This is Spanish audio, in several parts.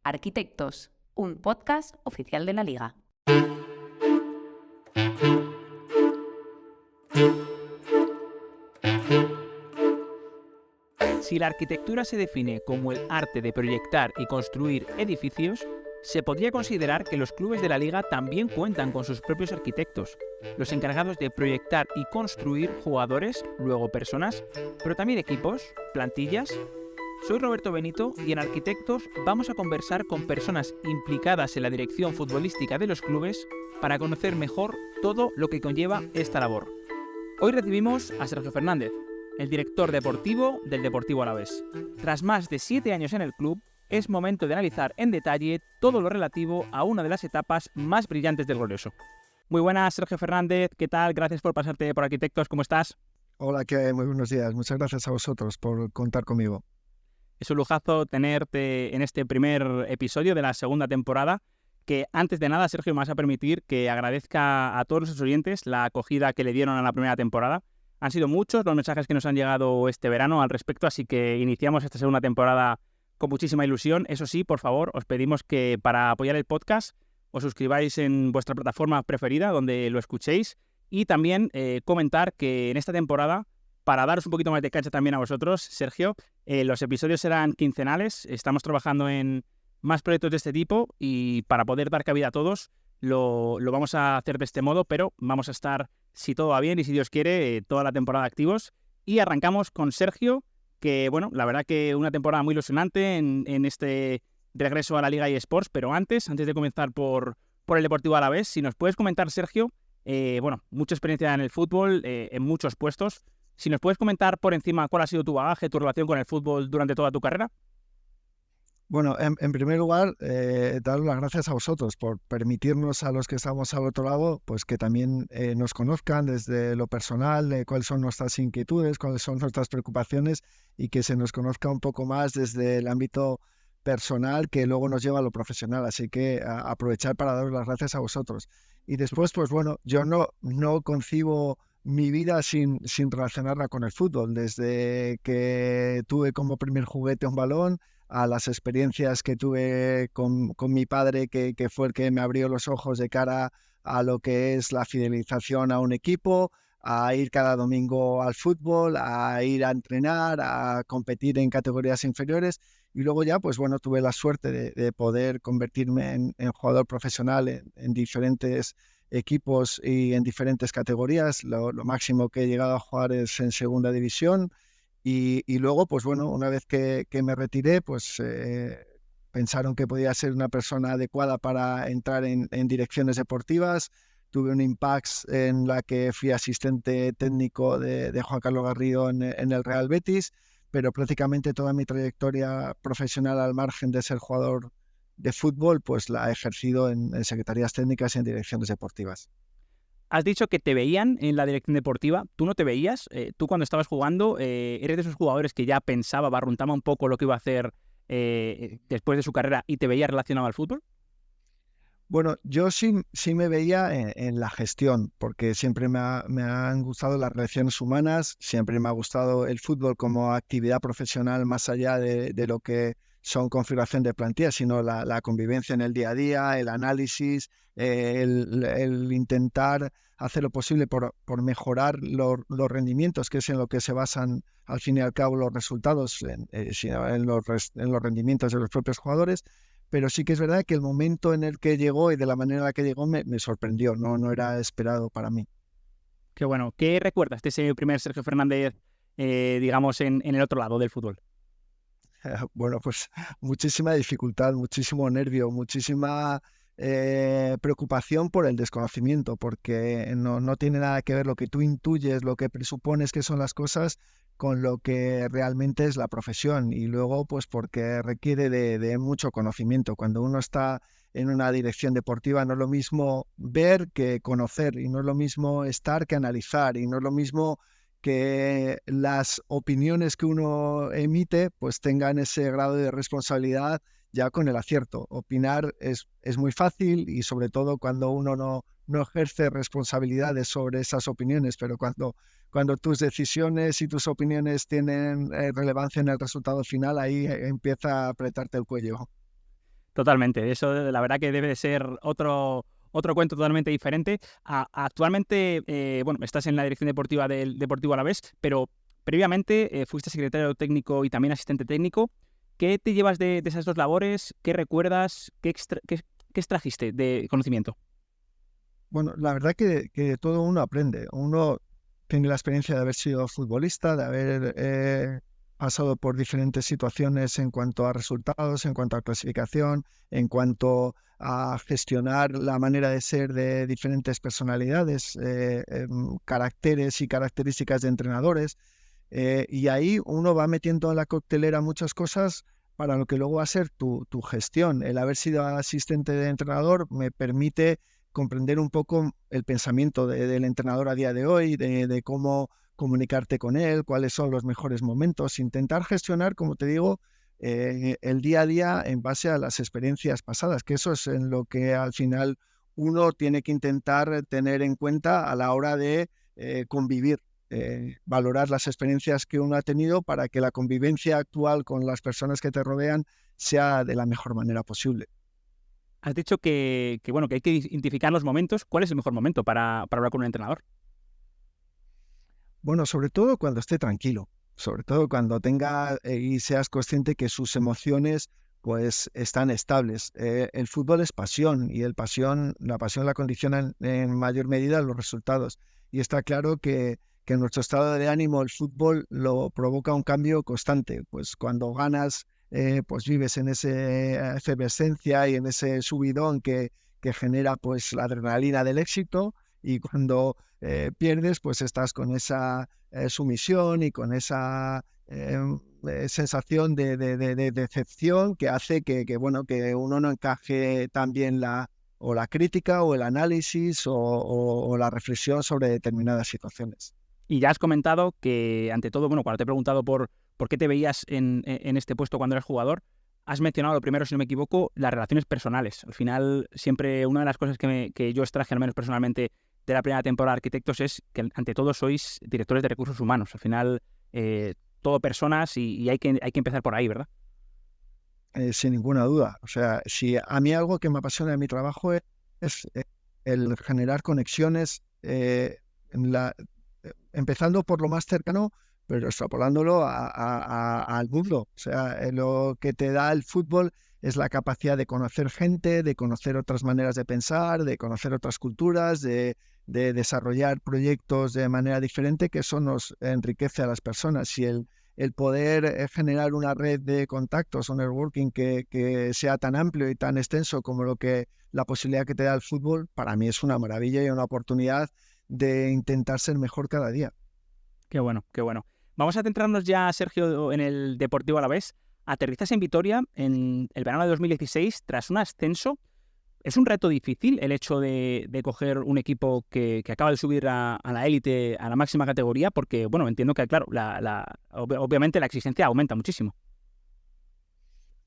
Arquitectos, un podcast oficial de la Liga. Si la arquitectura se define como el arte de proyectar y construir edificios, se podría considerar que los clubes de la Liga también cuentan con sus propios arquitectos, los encargados de proyectar y construir jugadores, luego personas, pero también equipos, plantillas. Soy Roberto Benito y en Arquitectos vamos a conversar con personas implicadas en la dirección futbolística de los clubes para conocer mejor todo lo que conlleva esta labor. Hoy recibimos a Sergio Fernández, el director deportivo del Deportivo Alavés. Tras más de 7 años en el club, es momento de analizar en detalle todo lo relativo a una de las etapas más brillantes del glorioso. Muy buenas, Sergio Fernández, ¿qué tal? Gracias por pasarte por Arquitectos, ¿cómo estás? Hola, ¿qué hay? Muy buenos días. Muchas gracias a vosotros por contar conmigo. Es un lujazo tenerte en este primer episodio de la segunda temporada, que antes de nada, Sergio, me vas a permitir que agradezca a todos los oyentes la acogida que le dieron a la primera temporada. Han sido muchos los mensajes que nos han llegado este verano al respecto, así que iniciamos esta segunda temporada con muchísima ilusión. Eso sí, por favor, os pedimos que para apoyar el podcast os suscribáis en vuestra plataforma preferida donde lo escuchéis y también comentar que en esta temporada, para daros un poquito más de cancha también a vosotros, Sergio, los episodios serán quincenales. Estamos trabajando en más proyectos de este tipo y para poder dar cabida a todos lo vamos a hacer de este modo, pero vamos a estar, si todo va bien y si Dios quiere, toda la temporada activos. Y arrancamos con Sergio, que bueno, la verdad que una temporada muy ilusionante en este regreso a la Liga eSports, pero antes de comenzar por el Deportivo Alavés, si nos puedes comentar, Sergio, mucha experiencia en el fútbol, en muchos puestos. Si nos puedes comentar por encima cuál ha sido tu bagaje, tu relación con el fútbol durante toda tu carrera. Bueno, en primer lugar, dar las gracias a vosotros por permitirnos a los que estamos al otro lado, pues que también nos conozcan desde lo personal, cuáles son nuestras inquietudes, cuáles son nuestras preocupaciones y que se nos conozca un poco más desde el ámbito personal que luego nos lleva a lo profesional. Así que aprovechar para daros las gracias a vosotros. Y después, pues bueno, yo no concibo mi vida sin relacionarla con el fútbol. Desde que tuve como primer juguete un balón, a las experiencias que tuve con mi padre, que fue el que me abrió los ojos de cara a lo que es la fidelización a un equipo, a ir cada domingo al fútbol, a ir a entrenar, a competir en categorías inferiores. Y luego ya, pues bueno, tuve la suerte de poder convertirme en jugador profesional en diferentes equipos y en diferentes categorías. Lo máximo que he llegado a jugar es en segunda división. Y luego, pues bueno, una vez que me retiré, pues pensaron que podía ser una persona adecuada para entrar en direcciones deportivas. Tuve un Impax en la que fui asistente técnico de Juan Carlos Garrido en el Real Betis, pero prácticamente toda mi trayectoria profesional al margen de ser jugador de fútbol, pues la he ejercido en secretarías técnicas y en direcciones deportivas. Has dicho que te veían en la dirección deportiva. ¿Tú no te veías? Tú cuando estabas jugando, ¿eres de esos jugadores que ya pensaba, barruntaba un poco lo que iba a hacer después de su carrera y te veía relacionado al fútbol? Bueno, yo sí me veía en la gestión, porque siempre me han gustado las relaciones humanas, siempre me ha gustado el fútbol como actividad profesional más allá de lo que son configuración de plantilla, sino la convivencia en el día a día, el análisis, el intentar hacer lo posible por mejorar los rendimientos, que es en lo que se basan al fin y al cabo los resultados, sino en los rendimientos de los propios jugadores. Pero sí que es verdad que el momento en el que llegó y de la manera en la que llegó me sorprendió, no era esperado para mí. Qué bueno. ¿Qué recuerdas de ese primer Sergio Fernández, digamos, en el otro lado del fútbol? Bueno, pues muchísima dificultad, muchísimo nervio, muchísima preocupación por el desconocimiento, porque no tiene nada que ver lo que tú intuyes, lo que presupones que son las cosas, con lo que realmente es la profesión. Y luego, pues porque requiere de mucho conocimiento. Cuando uno está en una dirección deportiva, no es lo mismo ver que conocer, y no es lo mismo estar que analizar, y no es lo mismo que las opiniones que uno emite pues tengan ese grado de responsabilidad ya con el acierto. Opinar es muy fácil y sobre todo cuando uno no ejerce responsabilidades sobre esas opiniones, pero cuando tus decisiones y tus opiniones tienen relevancia en el resultado final, ahí empieza a apretarte el cuello. Totalmente. Eso la verdad que debe de ser otro cuento totalmente diferente. Actualmente, estás en la dirección deportiva del Deportivo Alavés, pero previamente fuiste secretario técnico y también asistente técnico. ¿Qué te llevas de esas dos labores? ¿Qué recuerdas? ¿Qué extrajiste de conocimiento? Bueno, la verdad que todo uno aprende. Uno tiene la experiencia de haber sido futbolista, de haber pasado por diferentes situaciones en cuanto a resultados, en cuanto a clasificación, en cuanto a gestionar la manera de ser de diferentes personalidades, caracteres y características de entrenadores. Y ahí uno va metiendo en la coctelera muchas cosas para lo que luego va a ser tu gestión. El haber sido asistente de entrenador me permite comprender un poco el pensamiento del entrenador a día de hoy, de cómo comunicarte con él, cuáles son los mejores momentos, intentar gestionar, como te digo, el día a día en base a las experiencias pasadas, que eso es en lo que al final uno tiene que intentar tener en cuenta a la hora de convivir. Valorar las experiencias que uno ha tenido para que la convivencia actual con las personas que te rodean sea de la mejor manera posible. Has dicho que hay que identificar los momentos. ¿Cuál es el mejor momento para hablar con un entrenador? Bueno, sobre todo cuando esté tranquilo, sobre todo cuando tenga y seas consciente que sus emociones pues están estables. El fútbol es pasión y la pasión la condicionan en mayor medida los resultados. Y está claro que nuestro estado de ánimo, el fútbol, lo provoca un cambio constante. Pues cuando ganas, pues vives en esa efervescencia y en ese subidón que genera pues la adrenalina del éxito, y cuando pierdes, pues estás con esa sumisión y con esa sensación de decepción que hace que uno no encaje tan bien la crítica o el análisis o la reflexión sobre determinadas situaciones. Y ya has comentado que, ante todo, cuando te he preguntado por qué te veías en este puesto cuando eras jugador, has mencionado lo primero, si no me equivoco, las relaciones personales. Al final, siempre una de las cosas que yo extraje, al menos personalmente, de la primera temporada de Arquitectos es que, ante todo, sois directores de recursos humanos. Al final, todo personas y hay que empezar por ahí, ¿verdad? Sin ninguna duda. O sea, si a mí algo que me apasiona de mi trabajo es el generar conexiones, empezando por lo más cercano, pero extrapolándolo al mundo. O sea, lo que te da el fútbol es la capacidad de conocer gente, de conocer otras maneras de pensar, de conocer otras culturas, de desarrollar proyectos de manera diferente, que eso nos enriquece a las personas. Y el poder generar una red de contactos, un networking que sea tan amplio y tan extenso como la posibilidad que te da el fútbol, para mí es una maravilla y una oportunidad de intentar ser mejor cada día. Qué bueno, qué bueno. Vamos a centrarnos ya, Sergio, en el Deportivo Alavés. Aterrizas en Vitoria en el verano de 2016 tras un ascenso. ¿Es un reto difícil el hecho de coger un equipo que acaba de subir a la élite, a la máxima categoría? Porque, entiendo que, claro, obviamente la exigencia aumenta muchísimo.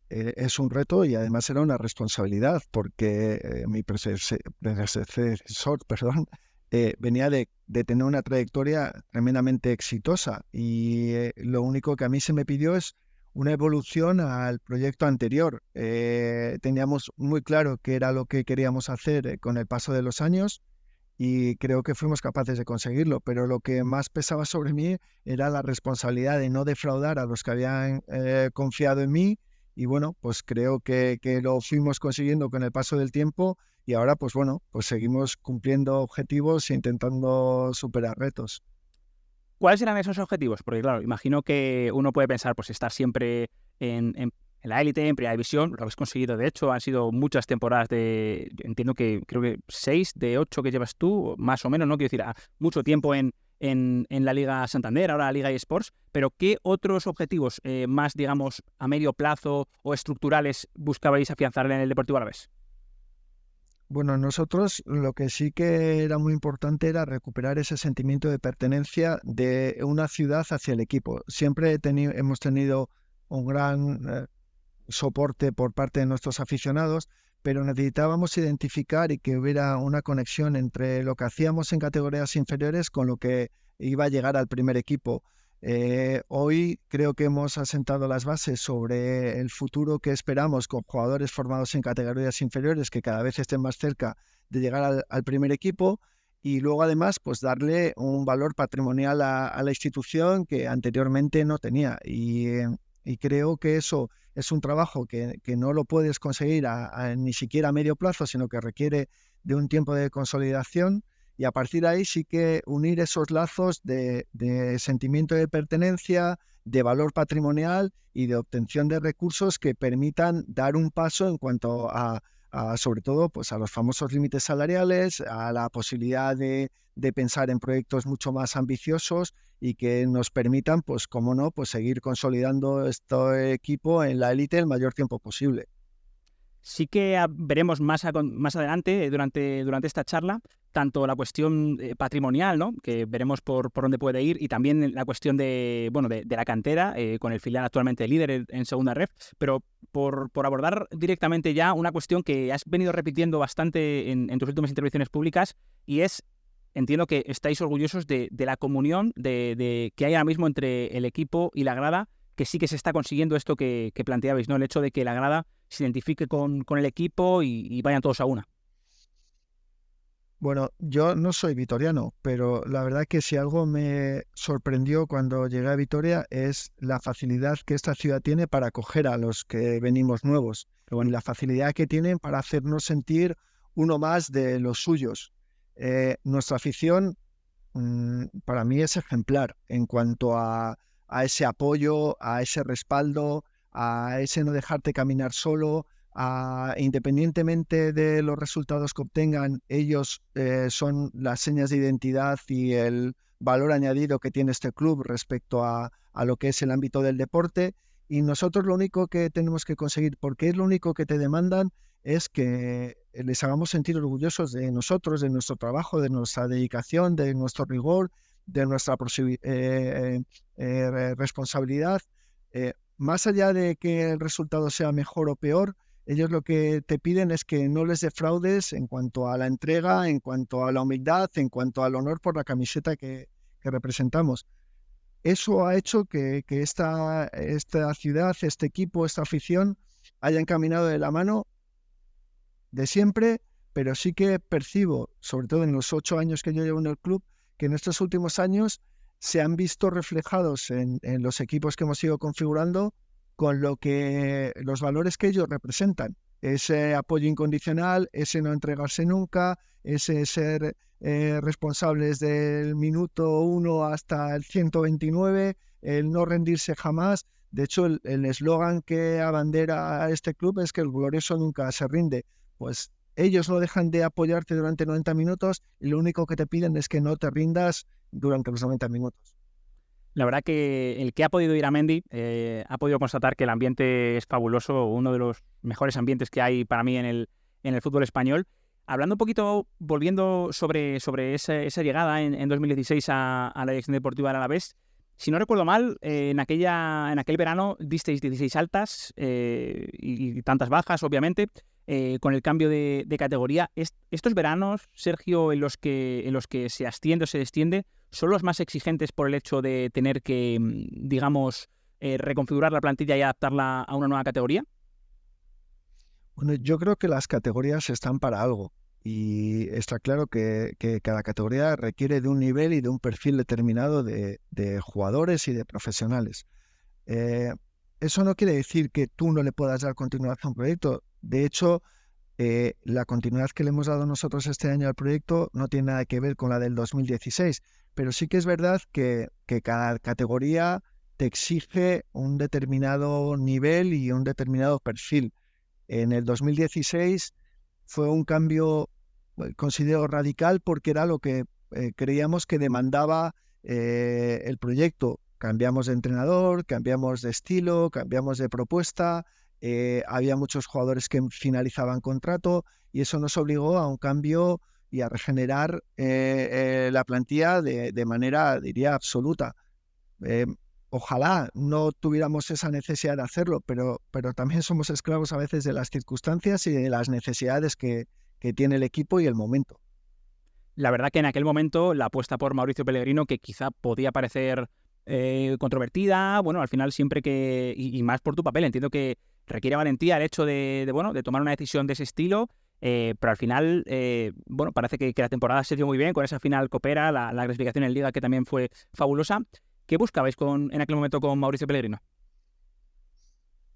Es un reto y además era una responsabilidad porque mi predecesor, venía de tener una trayectoria tremendamente exitosa y lo único que a mí se me pidió es una evolución al proyecto anterior. Teníamos muy claro qué era lo que queríamos hacer con el paso de los años y creo que fuimos capaces de conseguirlo, pero lo que más pesaba sobre mí era la responsabilidad de no defraudar a los que habían confiado en mí, y bueno, pues creo que lo fuimos consiguiendo con el paso del tiempo y ahora pues seguimos cumpliendo objetivos e intentando superar retos. ¿Cuáles eran esos objetivos? Porque, claro, imagino que uno puede pensar, pues, estar siempre en la élite, en primera división. Lo habéis conseguido, de hecho, han sido muchas temporadas entiendo que creo que 6 de 8 que llevas tú, más o menos, ¿no? Quiero decir, mucho tiempo en la Liga Santander, ahora la Liga eSports, pero ¿qué otros objetivos más, digamos, a medio plazo o estructurales buscabais afianzar en el Deportivo Alavés? Bueno, nosotros lo que sí que era muy importante era recuperar ese sentimiento de pertenencia de una ciudad hacia el equipo. Siempre hemos tenido un gran soporte por parte de nuestros aficionados, pero necesitábamos identificar y que hubiera una conexión entre lo que hacíamos en categorías inferiores con lo que iba a llegar al primer equipo. Hoy creo que hemos asentado las bases sobre el futuro que esperamos con jugadores formados en categorías inferiores que cada vez estén más cerca de llegar al primer equipo, y luego además pues darle un valor patrimonial a la institución que anteriormente no tenía. Y creo que eso es un trabajo que no lo puedes conseguir ni siquiera a medio plazo, sino que requiere de un tiempo de consolidación. Y a partir de ahí sí que unir esos lazos de sentimiento de pertenencia, de valor patrimonial y de obtención de recursos que permitan dar un paso en cuanto sobre todo pues a los famosos límites salariales, a la posibilidad de pensar en proyectos mucho más ambiciosos y que nos permitan, pues como no, pues seguir consolidando este equipo en la élite el mayor tiempo posible. Sí que veremos más adelante, durante esta charla, tanto la cuestión patrimonial, ¿no?, que veremos por dónde puede ir, y también la cuestión de la cantera, con el filial actualmente líder en segunda ref, pero por abordar directamente ya una cuestión que has venido repitiendo bastante en tus últimas intervenciones públicas, y es, entiendo que estáis orgullosos de la comunión que hay ahora mismo entre el equipo y la grada, que sí que se está consiguiendo esto que planteabais, ¿no?, el hecho de que la grada se identifique con el equipo y vayan todos a una. Bueno, yo no soy vitoriano, pero la verdad que si algo me sorprendió cuando llegué a Vitoria es la facilidad que esta ciudad tiene para acoger a los que venimos nuevos, y la facilidad que tienen para hacernos sentir uno más de los suyos. Nuestra afición para mí es ejemplar en cuanto a ese apoyo, a ese respaldo, a ese no dejarte caminar solo, independientemente de los resultados que obtengan, ellos son las señas de identidad y el valor añadido que tiene este club respecto a lo que es el ámbito del deporte. Y nosotros lo único que tenemos que conseguir, porque es lo único que te demandan, es que les hagamos sentir orgullosos de nosotros, de nuestro trabajo, de nuestra dedicación, de nuestro rigor, de nuestra responsabilidad. Más allá de que el resultado sea mejor o peor, ellos lo que te piden es que no les defraudes en cuanto a la entrega, en cuanto a la humildad, en cuanto al honor por la camiseta que representamos. Eso ha hecho que esta ciudad, este equipo, esta afición hayan caminado de la mano de siempre, pero sí que percibo, sobre todo en los 8 años que yo llevo en el club, que en estos últimos años se han visto reflejados en los equipos que hemos ido configurando con los valores que ellos representan. Ese apoyo incondicional, ese no entregarse nunca, ese ser responsables del minuto 1 hasta el 129, el no rendirse jamás. De hecho, el eslogan que abandera a este club es que el glorioso nunca se rinde. Pues ellos no dejan de apoyarte durante 90 minutos y lo único que te piden es que no te rindas durante los 90 minutos. La verdad que el que ha podido ir a Mendy ha podido constatar que el ambiente es fabuloso, uno de los mejores ambientes que hay para mí en el fútbol español. Hablando un poquito, volviendo sobre esa llegada en 2016 a la dirección deportiva del Alavés, si no recuerdo mal, en aquel verano disteis 16 altas y tantas bajas, obviamente, con el cambio de categoría. Estos veranos, Sergio, en los que se asciende o se desciende, ¿son los más exigentes por el hecho de tener que, digamos, reconfigurar la plantilla y adaptarla a una nueva categoría? Bueno, yo creo que las categorías están para algo y está claro que cada categoría requiere de un nivel y de un perfil determinado de jugadores y de profesionales. Eso no quiere decir que tú no le puedas dar continuidad a un proyecto. De hecho, la continuidad que le hemos dado nosotros este año al proyecto no tiene nada que ver con la del 2016, pero sí que es verdad que cada categoría te exige un determinado nivel y un determinado perfil. En el 2016 fue un cambio, considero radical, porque era lo que creíamos que demandaba el proyecto. Cambiamos de entrenador, cambiamos de estilo, cambiamos de propuesta, había muchos jugadores que finalizaban contrato y eso nos obligó a un cambio y a regenerar la plantilla de manera, diría, absoluta. Ojalá no tuviéramos esa necesidad de hacerlo, pero también somos esclavos a veces de las circunstancias y de las necesidades que tiene el equipo y el momento. La verdad que en aquel momento la apuesta por Mauricio Pellegrino, que quizá podía parecer controvertida, bueno, al final siempre que, y más por tu papel, entiendo que requiere valentía el hecho de tomar una decisión de ese estilo, pero al final, bueno, parece que la temporada se dio muy bien, con esa final copera, la clasificación en Liga que también fue fabulosa. ¿Qué buscabais en aquel momento con Mauricio Pellegrino?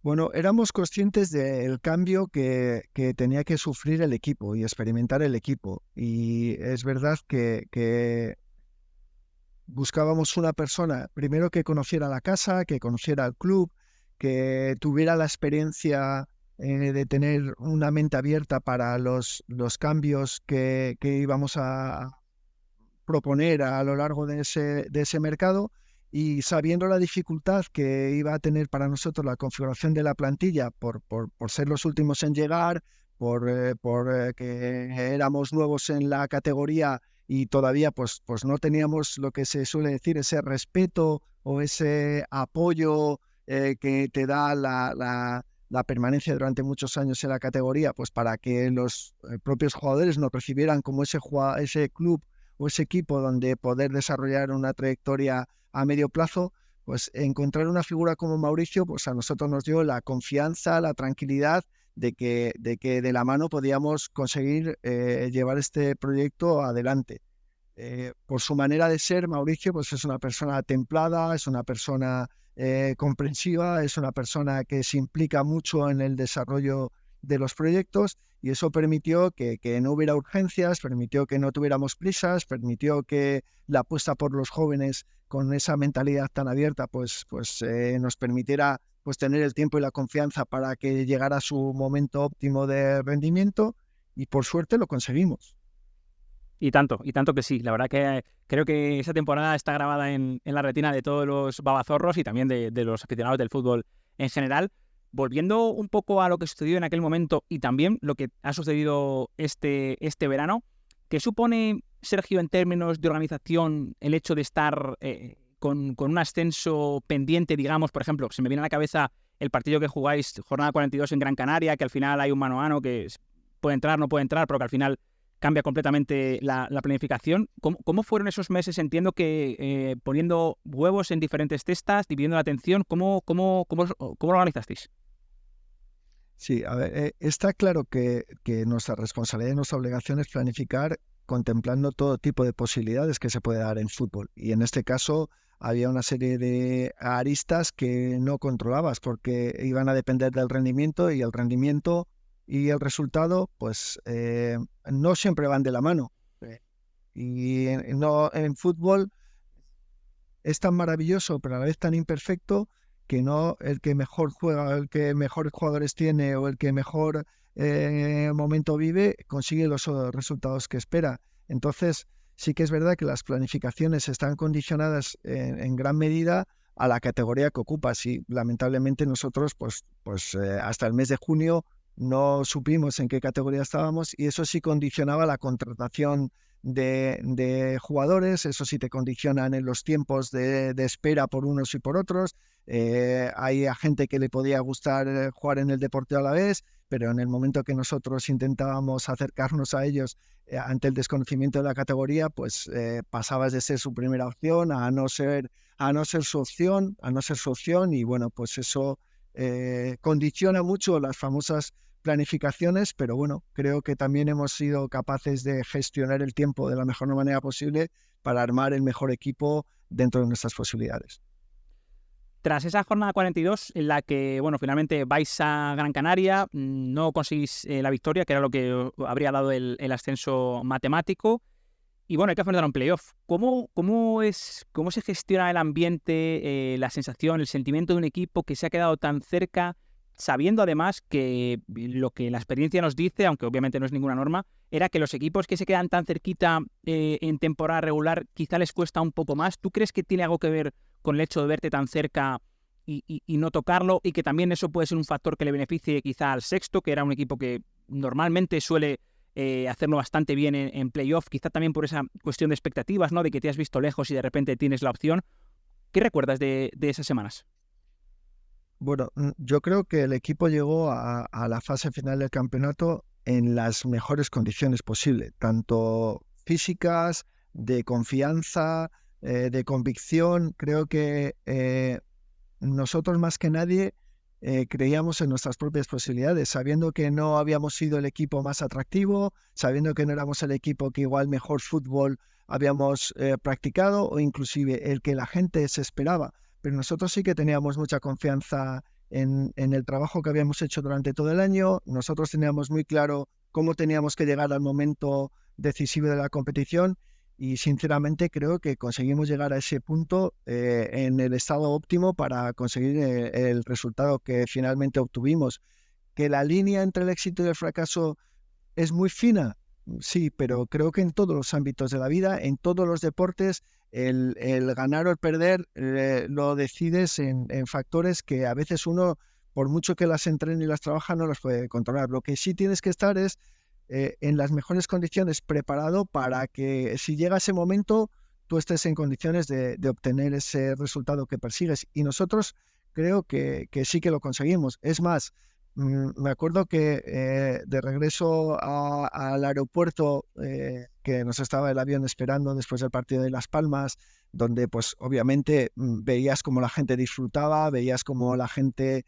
Bueno, éramos conscientes del cambio que tenía que sufrir el equipo y experimentar el equipo. Y es verdad que buscábamos una persona, primero que conociera la casa, que conociera el club, que tuviera la experiencia de tener una mente abierta para los cambios que íbamos a proponer a lo largo de ese mercado, y sabiendo la dificultad que iba a tener para nosotros la configuración de la plantilla por ser los últimos en llegar, por que éramos nuevos en la categoría y todavía pues no teníamos lo que se suele decir, ese respeto o ese apoyo que te da la permanencia durante muchos años en la categoría, pues para que los propios jugadores nos recibieran como ese club o ese equipo donde poder desarrollar una trayectoria a medio plazo, pues encontrar una figura como Mauricio, pues a nosotros nos dio la confianza, la tranquilidad de que de la mano podíamos conseguir llevar este proyecto adelante. Por su manera de ser, Mauricio pues es una persona templada, es una persona comprensiva, es una persona que se implica mucho en el desarrollo de los proyectos, y eso permitió que no hubiera urgencias, permitió que no tuviéramos prisas, permitió que la apuesta por los jóvenes con esa mentalidad tan abierta pues nos permitiera pues tener el tiempo y la confianza para que llegara su momento óptimo de rendimiento, y por suerte lo conseguimos. Y tanto que sí. La verdad que creo que esa temporada está grabada en la retina de todos los babazorros y también de los aficionados del fútbol en general. Volviendo un poco a lo que sucedió en aquel momento y también lo que ha sucedido este verano, ¿qué supone, Sergio, en términos de organización el hecho de estar con un ascenso pendiente, digamos? Por ejemplo, se me viene a la cabeza el partido que jugáis, jornada 42 en Gran Canaria, que al final hay un mano a mano que puede entrar, no puede entrar, pero que al final cambia completamente la planificación. ¿Cómo fueron esos meses? Entiendo que poniendo huevos en diferentes cestas, dividiendo la atención, ¿cómo lo organizasteis? Sí, a ver, está claro que nuestra responsabilidad y nuestra obligación es planificar contemplando todo tipo de posibilidades que se puede dar en fútbol. Y en este caso había una serie de aristas que no controlabas porque iban a depender del rendimiento, y el rendimiento y el resultado pues no siempre van de la mano. Y en fútbol es tan maravilloso pero a la vez tan imperfecto que no el que mejor juega, el que mejores jugadores tiene o el que mejor momento vive consigue los resultados que espera. Entonces sí que es verdad que las planificaciones están condicionadas en gran medida a la categoría que ocupas, y lamentablemente nosotros pues hasta el mes de junio no supimos en qué categoría estábamos, y eso sí condicionaba la contratación de jugadores, eso sí te condicionan en los tiempos de espera por unos y por otros. Hay a gente que le podía gustar jugar en el Deportivo Alavés, pero en el momento que nosotros intentábamos acercarnos a ellos ante el desconocimiento de la categoría, pues pasabas de ser su primera opción a no ser su opción, y bueno, pues eso condiciona mucho las famosas planificaciones, pero bueno, creo que también hemos sido capaces de gestionar el tiempo de la mejor manera posible para armar el mejor equipo dentro de nuestras posibilidades. Tras esa jornada 42 en la que, bueno, finalmente vais a Gran Canaria, no conseguís la victoria, que era lo que habría dado el ascenso matemático, y bueno, hay que enfrentar un playoff. ¿Cómo se gestiona el ambiente, la sensación, el sentimiento de un equipo que se ha quedado tan cerca, sabiendo además que lo que la experiencia nos dice, aunque obviamente no es ninguna norma, era que los equipos que se quedan tan cerquita en temporada regular quizá les cuesta un poco más? ¿Tú crees que tiene algo que ver con el hecho de verte tan cerca y no tocarlo, y que también eso puede ser un factor que le beneficie quizá al Sexto, que era un equipo que normalmente suele hacerlo bastante bien en playoff, quizá también por esa cuestión de expectativas, ¿no? De que te has visto lejos y de repente tienes la opción? ¿Qué recuerdas de esas semanas? Bueno, yo creo que el equipo llegó a la fase final del campeonato en las mejores condiciones posibles, tanto físicas, de confianza, de convicción. Creo que nosotros más que nadie creíamos en nuestras propias posibilidades, sabiendo que no habíamos sido el equipo más atractivo, sabiendo que no éramos el equipo que igual mejor fútbol habíamos practicado o inclusive el que la gente se esperaba. Pero nosotros sí que teníamos mucha confianza en el trabajo que habíamos hecho durante todo el año. Nosotros teníamos muy claro cómo teníamos que llegar al momento decisivo de la competición y sinceramente creo que conseguimos llegar a ese punto en el estado óptimo para conseguir el resultado que finalmente obtuvimos. Que la línea entre el éxito y el fracaso es muy fina, sí, pero creo que en todos los ámbitos de la vida, en todos los deportes, el ganar o el perder lo decides en factores que a veces uno, por mucho que las entrene y las trabaja, no las puede controlar. Lo que sí tienes que estar es en las mejores condiciones, preparado para que si llega ese momento, tú estés en condiciones de obtener ese resultado que persigues. Y nosotros creo que sí que lo conseguimos. Es más, me acuerdo que de regreso al aeropuerto, que nos estaba el avión esperando después del partido de Las Palmas, donde pues obviamente veías cómo la gente disfrutaba, veías cómo la gente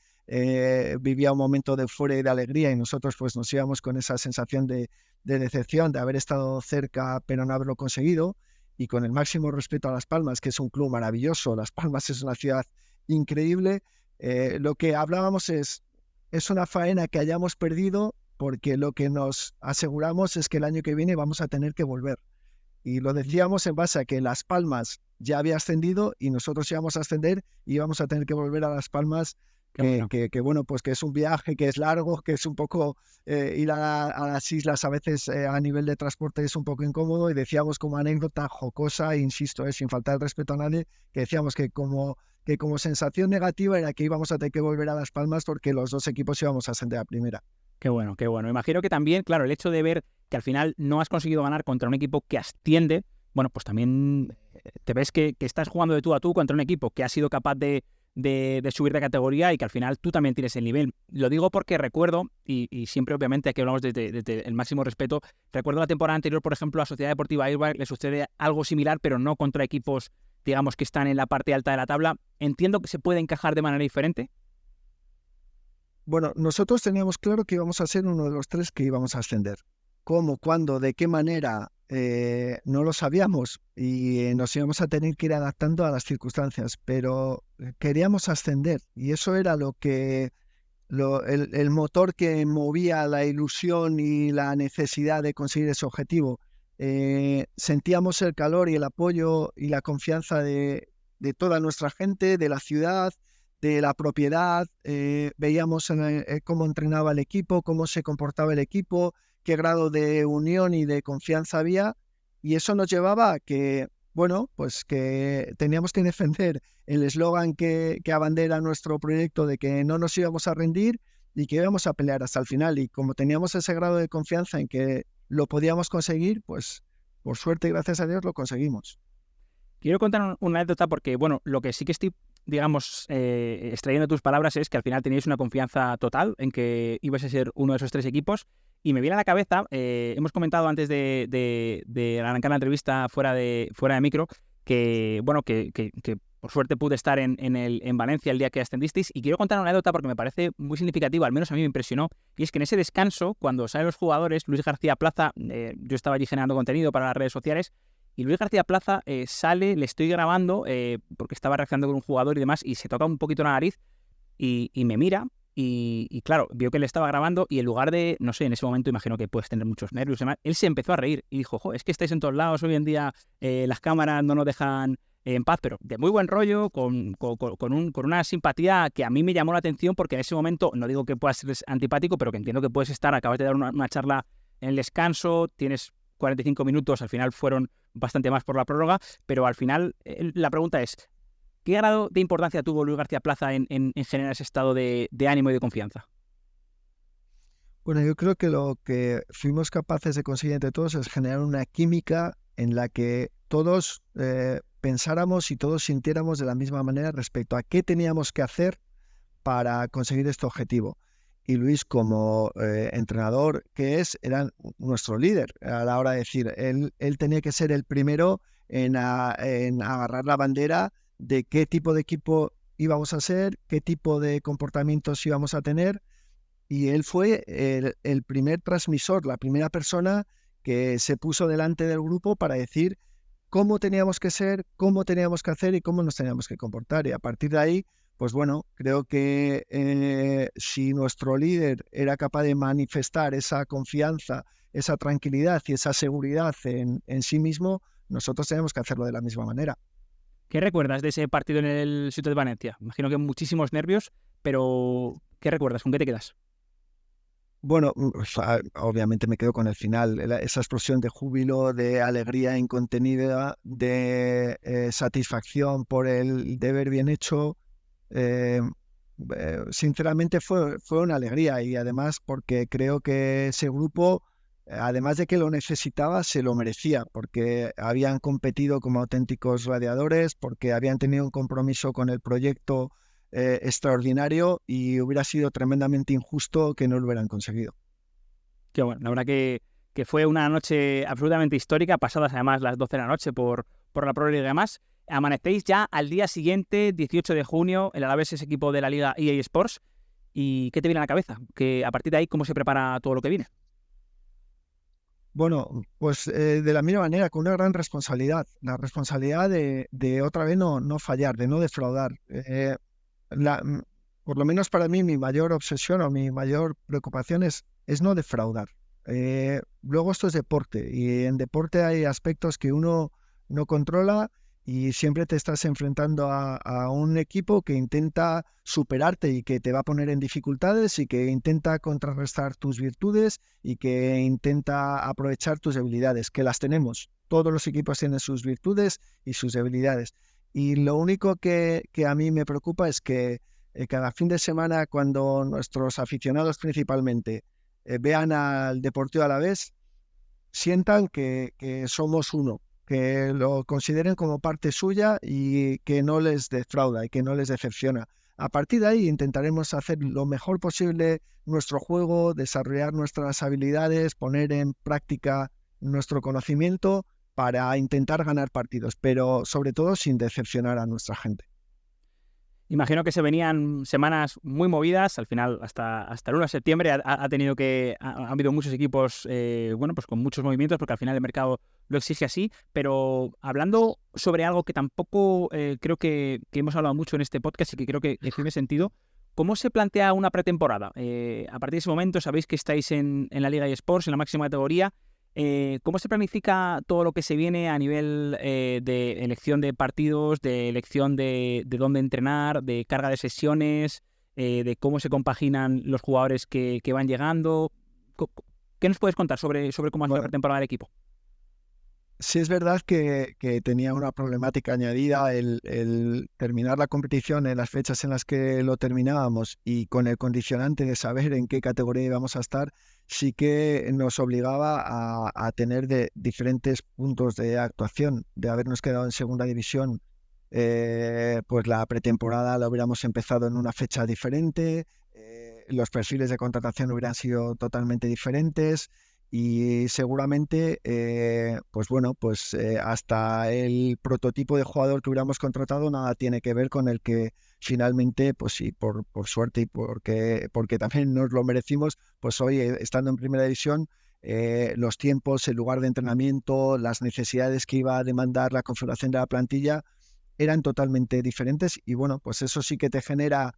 vivía un momento de euforia y de alegría, y nosotros pues nos íbamos con esa sensación de decepción de haber estado cerca pero no haberlo conseguido, y con el máximo respeto a Las Palmas, que es un club maravilloso. Las Palmas es una ciudad increíble. Lo que hablábamos es una faena que hayamos perdido, porque lo que nos aseguramos es que el año que viene vamos a tener que volver. Y lo decíamos en base a que Las Palmas ya había ascendido y nosotros íbamos a ascender y íbamos a tener que volver a Las Palmas, bueno, pues que es un viaje, que es largo, que es un poco ir a las islas a veces a nivel de transporte es un poco incómodo, y decíamos como anécdota jocosa, insisto, sin faltar el respeto a nadie, que decíamos que como sensación negativa era que íbamos a tener que volver a Las Palmas porque los dos equipos íbamos a ascender a primera. Qué bueno, qué bueno. Imagino que también, claro, el hecho de ver que al final no has conseguido ganar contra un equipo que asciende, bueno, pues también te ves que estás jugando de tú a tú contra un equipo que ha sido capaz de subir de categoría y que al final tú también tienes el nivel. Lo digo porque recuerdo, y siempre obviamente aquí hablamos desde el máximo respeto, recuerdo la temporada anterior, por ejemplo, a Sociedad Deportiva Eibar le sucede algo similar, pero no contra equipos, digamos, que están en la parte alta de la tabla. Entiendo que se puede encajar de manera diferente. Bueno, nosotros teníamos claro que íbamos a ser uno de los tres que íbamos a ascender. ¿Cómo, cuándo, de qué manera? No lo sabíamos, y nos íbamos a tener que ir adaptando a las circunstancias, pero queríamos ascender, y eso era el motor que movía la ilusión y la necesidad de conseguir ese objetivo. Sentíamos el calor y el apoyo y la confianza de toda nuestra gente, de la ciudad, de la propiedad. Veíamos cómo entrenaba el equipo, cómo se comportaba el equipo, qué grado de unión y de confianza había, y eso nos llevaba a que, bueno, pues que teníamos que defender el eslogan que abandera nuestro proyecto, de que no nos íbamos a rendir y que íbamos a pelear hasta el final. Y como teníamos ese grado de confianza en que lo podíamos conseguir, pues por suerte y gracias a Dios lo conseguimos. Quiero contar una anécdota porque, bueno, lo que sí que estoy, digamos, extrayendo tus palabras es que al final teníais una confianza total en que ibas a ser uno de esos tres equipos. Y me viene a la cabeza, hemos comentado antes de arrancar la entrevista fuera de micro, que bueno, que por suerte pude estar en Valencia el día que ascendisteis, y quiero contar una anécdota porque me parece muy significativa, al menos a mí me impresionó, y es que en ese descanso, cuando salen los jugadores, Luis García Plaza, yo estaba allí generando contenido para las redes sociales, y Luis García Plaza sale, le estoy grabando, porque estaba reaccionando con un jugador y demás, y se toca un poquito la nariz, y me mira. Y claro, vio que le estaba grabando y en lugar de, no sé, en ese momento imagino que puedes tener muchos nervios y demás, él se empezó a reír y dijo, jo, es que estáis en todos lados, hoy en día las cámaras no nos dejan en paz, pero de muy buen rollo, con una simpatía que a mí me llamó la atención, porque en ese momento, no digo que puedas ser antipático, pero que entiendo que puedes estar, acabas de dar una charla en el descanso, tienes 45 minutos, al final fueron bastante más por la prórroga, pero al final la pregunta es, ¿qué grado de importancia tuvo Luis García Plaza en generar ese estado de ánimo y de confianza? Bueno, yo creo que lo que fuimos capaces de conseguir entre todos es generar una química en la que todos pensáramos y todos sintiéramos de la misma manera respecto a qué teníamos que hacer para conseguir este objetivo. Y Luis, como entrenador que era nuestro líder a la hora de decir, él tenía que ser el primero en agarrar la bandera de qué tipo de equipo íbamos a ser, qué tipo de comportamientos íbamos a tener, y él fue el primer transmisor, la primera persona que se puso delante del grupo para decir cómo teníamos que ser, cómo teníamos que hacer y cómo nos teníamos que comportar. Y a partir de ahí, pues bueno, creo que si nuestro líder era capaz de manifestar esa confianza, esa tranquilidad y esa seguridad en sí mismo, nosotros tenemos que hacerlo de la misma manera. ¿Qué recuerdas de ese partido en el Ciutat de Valencia? Imagino que muchísimos nervios, pero ¿qué recuerdas? ¿Con qué te quedas? Bueno, obviamente me quedo con el final, esa explosión de júbilo, de alegría incontenida, de satisfacción por el deber bien hecho. Sinceramente fue una alegría, y además porque creo que ese grupo, además de que lo necesitaba, se lo merecía, porque habían competido como auténticos gladiadores, porque habían tenido un compromiso con el proyecto extraordinario, y hubiera sido tremendamente injusto que no lo hubieran conseguido. Que bueno, la verdad que fue una noche absolutamente histórica, pasadas además las 12 de la noche por la Pro League y demás. Amanecéis ya al día siguiente, 18 de junio, el Alavés es equipo de la Liga EA Sports. ¿Y qué te viene a la cabeza? Que a partir de ahí, ¿cómo se prepara todo lo que viene? Bueno, pues de la misma manera, con una gran responsabilidad, la responsabilidad de otra vez no fallar, de no defraudar. Por lo menos para mí, mi mayor obsesión o mi mayor preocupación es no defraudar. Luego esto es deporte, y en deporte hay aspectos que uno no controla, y siempre te estás enfrentando a un equipo que intenta superarte y que te va a poner en dificultades y que intenta contrarrestar tus virtudes y que intenta aprovechar tus debilidades, que las tenemos. Todos los equipos tienen sus virtudes y sus debilidades. Y lo único que a mí me preocupa es que cada fin de semana, cuando nuestros aficionados principalmente vean al Deportivo Alavés, sientan que somos uno, que lo consideren como parte suya y que no les defrauda y que no les decepciona. A partir de ahí intentaremos hacer lo mejor posible nuestro juego, desarrollar nuestras habilidades, poner en práctica nuestro conocimiento para intentar ganar partidos, pero sobre todo sin decepcionar a nuestra gente. Imagino que se venían semanas muy movidas. Al final, hasta el 1 de septiembre ha habido muchos equipos pues con muchos movimientos, porque al final el mercado lo exige así. Pero hablando sobre algo que tampoco creo que hemos hablado mucho en este podcast y que creo que tiene sentido, ¿cómo se plantea una pretemporada? A partir de ese momento sabéis que estáis en la Liga eSports, en la máxima categoría. ¿Cómo se planifica todo lo que se viene a nivel de elección de partidos, de elección de dónde entrenar, de carga de sesiones, de cómo se compaginan los jugadores que van llegando? ¿Qué nos puedes contar sobre cómo hace la pretemporada del equipo? Sí, es verdad que tenía una problemática añadida el terminar la competición en las fechas en las que lo terminábamos, y con el condicionante de saber en qué categoría íbamos a estar, sí que nos obligaba a tener de diferentes puntos de actuación. De habernos quedado en segunda división, pues la pretemporada la hubiéramos empezado en una fecha diferente, los perfiles de contratación hubieran sido totalmente diferentes. Y seguramente, hasta el prototipo de jugador que hubiéramos contratado nada tiene que ver con el que finalmente, pues sí, por suerte y porque también nos lo merecimos, pues hoy, estando en primera división, los tiempos, el lugar de entrenamiento, las necesidades que iba a demandar la configuración de la plantilla eran totalmente diferentes. Y bueno, pues eso sí que te genera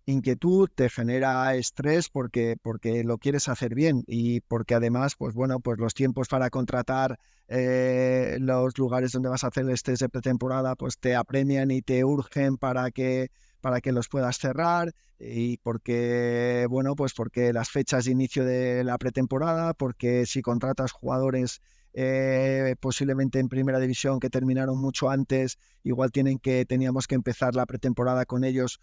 inquietud, te genera estrés porque lo quieres hacer bien, y porque además, pues los tiempos para contratar los lugares donde vas a hacer el test de pretemporada, pues te apremian y te urgen para que los puedas cerrar, y porque las fechas de inicio de la pretemporada, porque si contratas jugadores posiblemente en primera división que terminaron mucho antes, igual teníamos que empezar la pretemporada con ellos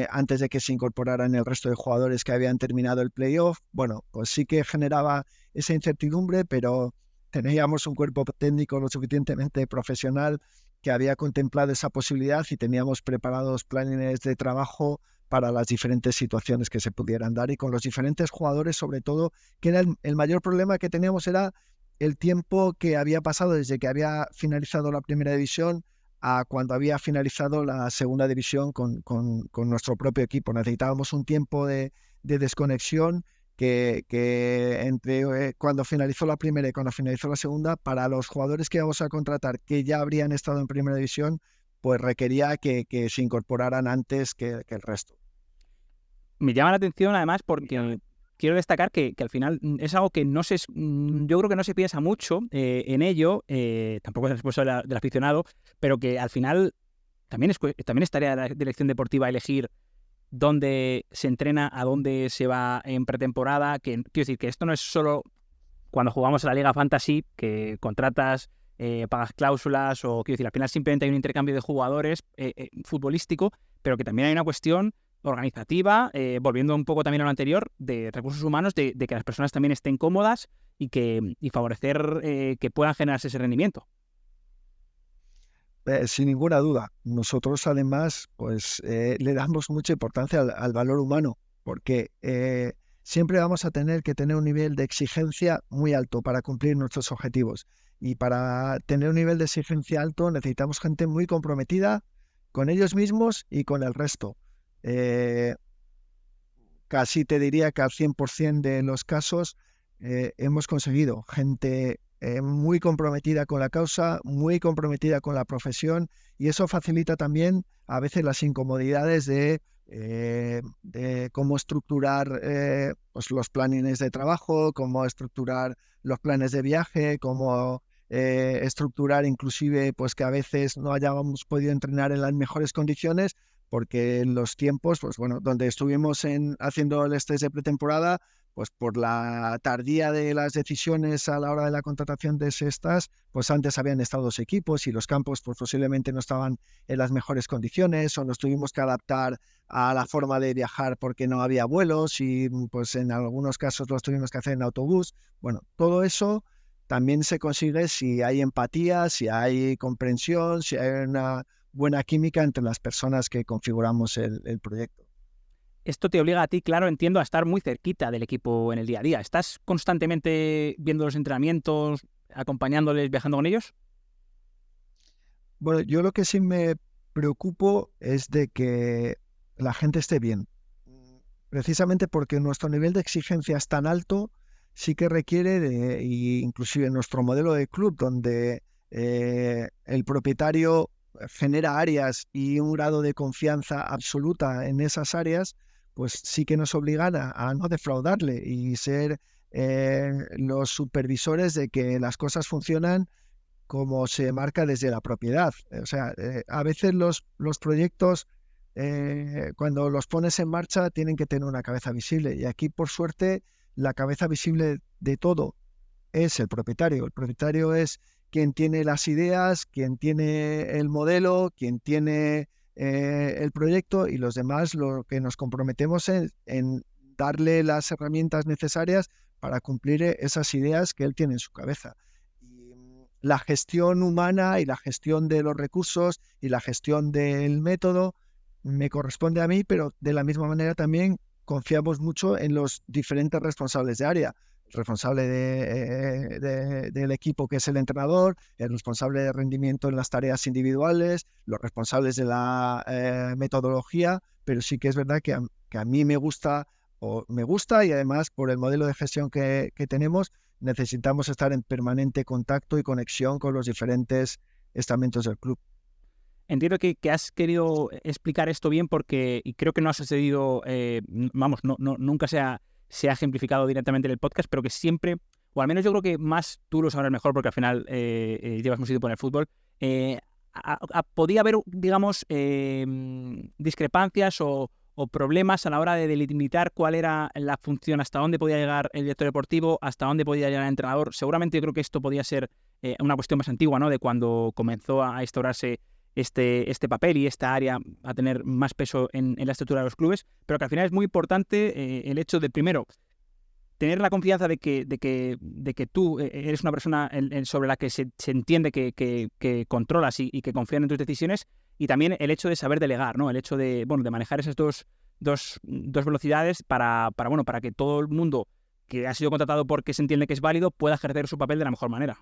antes de que se incorporaran el resto de jugadores que habían terminado el playoff. Bueno, pues sí que generaba esa incertidumbre, pero teníamos un cuerpo técnico lo suficientemente profesional que había contemplado esa posibilidad, y teníamos preparados planes de trabajo para las diferentes situaciones que se pudieran dar, y con los diferentes jugadores, sobre todo, que era el mayor problema que teníamos era el tiempo que había pasado desde que había finalizado la primera división a cuando había finalizado la segunda división con nuestro propio equipo. Necesitábamos un tiempo de desconexión que entre cuando finalizó la primera y cuando finalizó la segunda, para los jugadores que íbamos a contratar que ya habrían estado en primera división, pues requería que se incorporaran antes que el resto. Me llama la atención además porque quiero destacar que al final es algo que yo creo que no se piensa mucho en ello, tampoco es la responsabilidad del aficionado, pero que al final también es tarea de la dirección deportiva elegir dónde se entrena, a dónde se va en pretemporada. Quiero decir que esto no es solo cuando jugamos a la Liga Fantasy, que contratas, pagas cláusulas, o quiero decir, al final simplemente hay un intercambio de jugadores futbolístico, pero que también hay una cuestión organizativa, volviendo un poco también a lo anterior, de recursos humanos, de que las personas también estén cómodas y favorecer que puedan generarse ese rendimiento. Sin ninguna duda. Nosotros además pues le damos mucha importancia al valor humano, porque siempre vamos a tener que tener un nivel de exigencia muy alto para cumplir nuestros objetivos. Y para tener un nivel de exigencia alto necesitamos gente muy comprometida con ellos mismos y con el resto. Casi te diría que al 100% de los casos hemos conseguido gente muy comprometida con la causa, muy comprometida con la profesión, y eso facilita también a veces las incomodidades de cómo estructurar pues los planes de trabajo, cómo estructurar los planes de viaje, cómo estructurar inclusive pues que a veces no hayamos podido entrenar en las mejores condiciones, porque en los tiempos, pues bueno, donde estuvimos haciendo el estrés de pretemporada, pues por la tardía de las decisiones a la hora de la contratación de cestas, pues antes habían estado 2 equipos y los campos pues posiblemente no estaban en las mejores condiciones, o nos tuvimos que adaptar a la forma de viajar porque no había vuelos y pues en algunos casos los tuvimos que hacer en autobús. Bueno, todo eso también se consigue si hay empatía, si hay comprensión, si hay una buena química entre las personas que configuramos el proyecto. Esto te obliga a ti, claro, entiendo, a estar muy cerquita del equipo en el día a día. ¿Estás constantemente viendo los entrenamientos, acompañándoles, viajando con ellos? Bueno, yo lo que sí me preocupo es de que la gente esté bien. Precisamente porque nuestro nivel de exigencia es tan alto, sí que requiere y inclusive nuestro modelo de club, donde el propietario genera áreas y un grado de confianza absoluta en esas áreas, pues sí que nos obligan a no defraudarle y ser los supervisores de que las cosas funcionan como se marca desde la propiedad. O sea, a veces los proyectos, cuando los pones en marcha, tienen que tener una cabeza visible. Y aquí, por suerte, la cabeza visible de todo es el propietario. El propietario es quien tiene las ideas, quien tiene el modelo, quien tiene el proyecto, y los demás lo que nos comprometemos en darle las herramientas necesarias para cumplir esas ideas que él tiene en su cabeza. Y la gestión humana y la gestión de los recursos y la gestión del método me corresponde a mí, pero de la misma manera también confiamos mucho en los diferentes responsables de área. El responsable del equipo, que es el entrenador, el responsable de rendimiento en las tareas individuales, los responsables de la metodología, pero sí que es verdad que a mí me gusta y además por el modelo de gestión que tenemos necesitamos estar en permanente contacto y conexión con los diferentes estamentos del club. Entiendo que has querido explicar esto bien porque, y creo que no ha sucedido, nunca se ha ejemplificado directamente en el podcast, pero que siempre, o al menos yo creo que más tú lo sabrás mejor porque al final llevas mucho tiempo en el fútbol, podía haber, digamos, discrepancias o problemas a la hora de delimitar cuál era la función, hasta dónde podía llegar el director deportivo, hasta dónde podía llegar el entrenador. Seguramente yo creo que esto podía ser una cuestión más antigua, ¿no? De cuando comenzó a instaurarse este papel y esta área a tener más peso en la estructura de los clubes, pero que al final es muy importante el hecho de, primero, tener la confianza de que tú eres una persona sobre la que se entiende que controlas y que confían en tus decisiones, y también el hecho de saber delegar, ¿no? El hecho de manejar esas dos velocidades para que todo el mundo que ha sido contratado porque se entiende que es válido, pueda ejercer su papel de la mejor manera.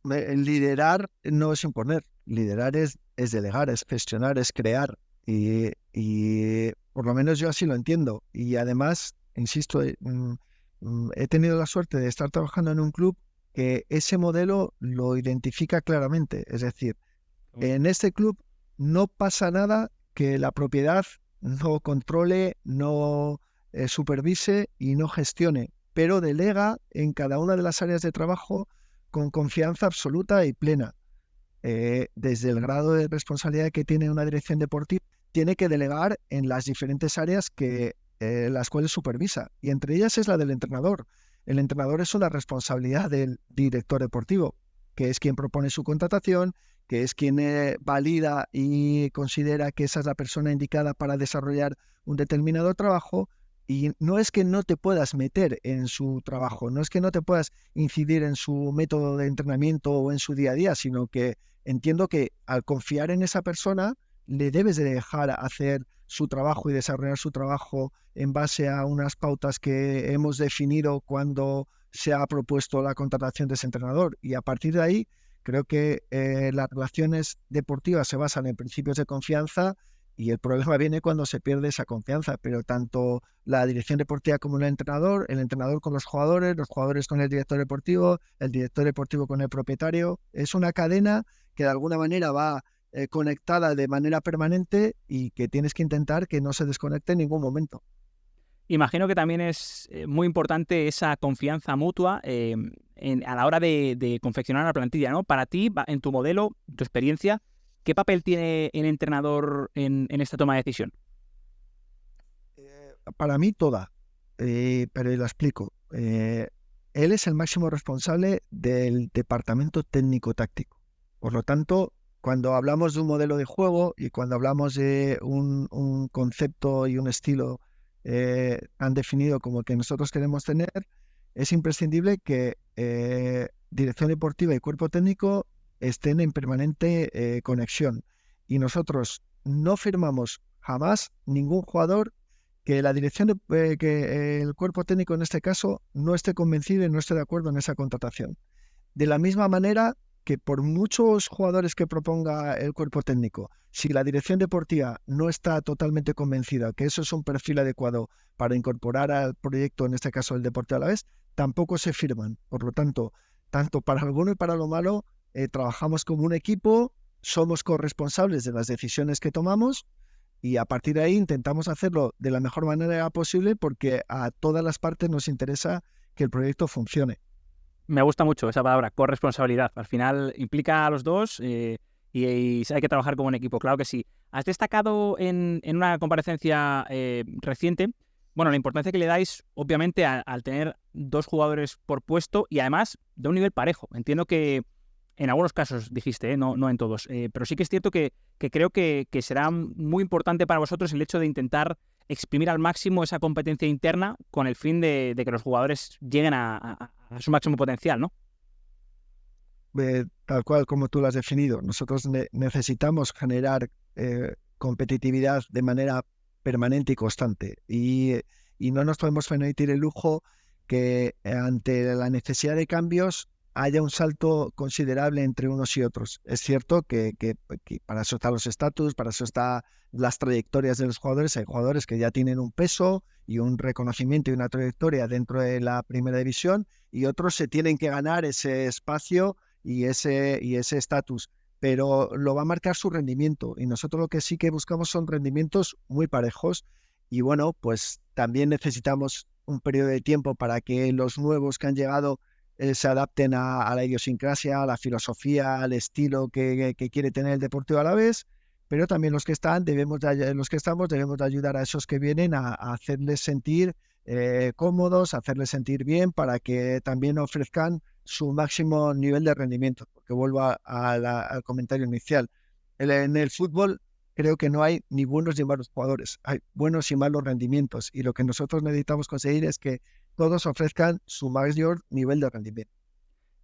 Liderar no es imponer, liderar es delegar, es gestionar, es crear. Y por lo menos yo así lo entiendo. Y además, insisto, he tenido la suerte de estar trabajando en un club que ese modelo lo identifica claramente. Es decir, en este club no pasa nada que la propiedad no controle, no supervise y no gestione, pero delega en cada una de las áreas de trabajo con confianza absoluta y plena. Desde el grado de responsabilidad que tiene una dirección deportiva, tiene que delegar en las diferentes áreas las cuales supervisa, y entre ellas es la del entrenador. El entrenador es una responsabilidad del director deportivo, que es quien propone su contratación, que es quien valida y considera que esa es la persona indicada para desarrollar un determinado trabajo. Y no es que no te puedas meter en su trabajo, no es que no te puedas incidir en su método de entrenamiento o en su día a día, sino que entiendo que al confiar en esa persona, le debes de dejar hacer su trabajo y desarrollar su trabajo en base a unas pautas que hemos definido cuando se ha propuesto la contratación de ese entrenador. Y a partir de ahí, creo que las relaciones deportivas se basan en principios de confianza, y el problema viene cuando se pierde esa confianza. Pero tanto la dirección deportiva como el entrenador con los jugadores con el director deportivo con el propietario, es una cadena que de alguna manera va conectada de manera permanente y que tienes que intentar que no se desconecte en ningún momento. Imagino que también es muy importante esa confianza mutua a la hora de confeccionar la plantilla, ¿no? Para ti, en tu modelo, tu experiencia, ¿qué papel tiene el entrenador en esta toma de decisión? Para mí toda, pero lo explico. Él es el máximo responsable del departamento técnico-táctico. Por lo tanto, cuando hablamos de un modelo de juego y cuando hablamos de un concepto y un estilo tan definido como el que nosotros queremos tener, es imprescindible que dirección deportiva y cuerpo técnico estén en permanente conexión. Y nosotros no firmamos jamás ningún jugador que la dirección, que el cuerpo técnico en este caso no esté convencido y no esté de acuerdo en esa contratación. De la misma manera que por muchos jugadores que proponga el cuerpo técnico, si la dirección deportiva no está totalmente convencida que eso es un perfil adecuado para incorporar al proyecto, en este caso el Deportivo Alavés, tampoco se firman. Por lo tanto para lo bueno y para lo malo, trabajamos como un equipo, somos corresponsables de las decisiones que tomamos, y a partir de ahí intentamos hacerlo de la mejor manera posible, porque a todas las partes nos interesa que el proyecto funcione. Me gusta mucho esa palabra, corresponsabilidad. Al final implica a los dos y hay que trabajar como un equipo, claro que sí. Has destacado en una comparecencia reciente, bueno, la importancia que le dais, obviamente, al tener 2 jugadores por puesto y además de un nivel parejo. Entiendo que en algunos casos dijiste, no en todos, pero sí que es cierto que creo que será muy importante para vosotros el hecho de intentar exprimir al máximo esa competencia interna con el fin de que los jugadores lleguen a su máximo potencial, ¿no? Tal cual como tú lo has definido, nosotros necesitamos generar competitividad de manera permanente y constante, y no nos podemos permitir el lujo que ante la necesidad de cambios haya un salto considerable entre unos y otros. Es cierto que para eso están los estatus, para eso están las trayectorias de los jugadores. Hay jugadores que ya tienen un peso y un reconocimiento y una trayectoria dentro de la primera división, y otros se tienen que ganar ese espacio y ese estatus, pero lo va a marcar su rendimiento, y nosotros lo que sí que buscamos son rendimientos muy parejos. Y bueno, pues también necesitamos un periodo de tiempo para que los nuevos que han llegado se adapten a la idiosincrasia, a la filosofía, al estilo que quiere tener el Deportivo Alavés, pero también los que estamos debemos de ayudar a esos que vienen a hacerles sentir cómodos, a hacerles sentir bien, para que también ofrezcan su máximo nivel de rendimiento. Porque vuelvo al comentario inicial, en el fútbol creo que no hay ni buenos ni malos jugadores, hay buenos y malos rendimientos, y lo que nosotros necesitamos conseguir es que todos ofrezcan su mayor nivel de rendimiento.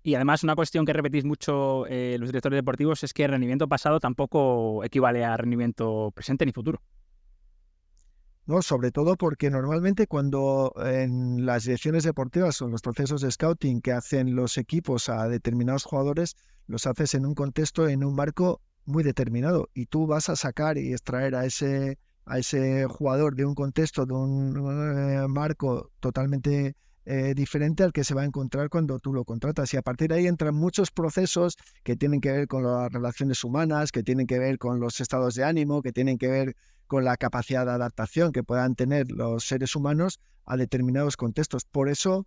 Y además una cuestión que repetís mucho los directores deportivos es que el rendimiento pasado tampoco equivale a rendimiento presente ni futuro. ¿no? Sobre todo porque normalmente cuando en las direcciones deportivas o en los procesos de scouting que hacen los equipos a determinados jugadores, los haces en un contexto, en un marco muy determinado, y tú vas a sacar y extraer a ese jugador de un contexto, de un marco totalmente diferente al que se va a encontrar cuando tú lo contratas. Y a partir de ahí entran muchos procesos que tienen que ver con las relaciones humanas, que tienen que ver con los estados de ánimo, que tienen que ver con la capacidad de adaptación que puedan tener los seres humanos a determinados contextos. Por eso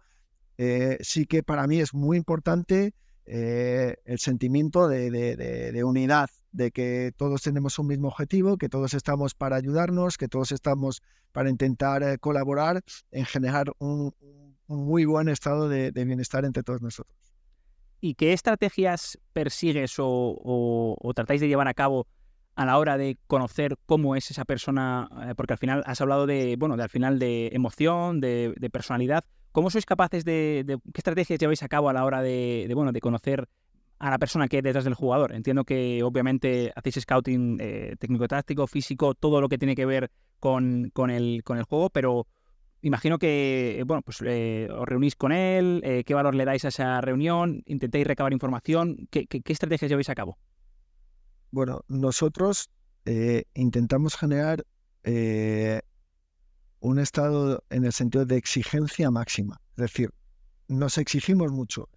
sí que para mí es muy importante el sentimiento de unidad, de que todos tenemos un mismo objetivo, que todos estamos para ayudarnos, que todos estamos para intentar colaborar en generar un muy buen estado de bienestar entre todos nosotros. ¿Y qué estrategias persigues o tratáis de llevar a cabo a la hora de conocer cómo es esa persona? Porque al final has hablado al final de emoción, de personalidad. ¿Cómo sois capaces qué estrategias lleváis a cabo a la hora de conocer a la persona que hay detrás del jugador? Entiendo que obviamente hacéis scouting técnico-táctico, físico, todo lo que tiene que ver con el juego, pero imagino que os reunís con él, qué valor le dais a esa reunión, intentáis recabar información, ¿qué estrategias lleváis a cabo? Bueno, nosotros intentamos generar un estado en el sentido de exigencia máxima. Es decir, nos exigimos mucho.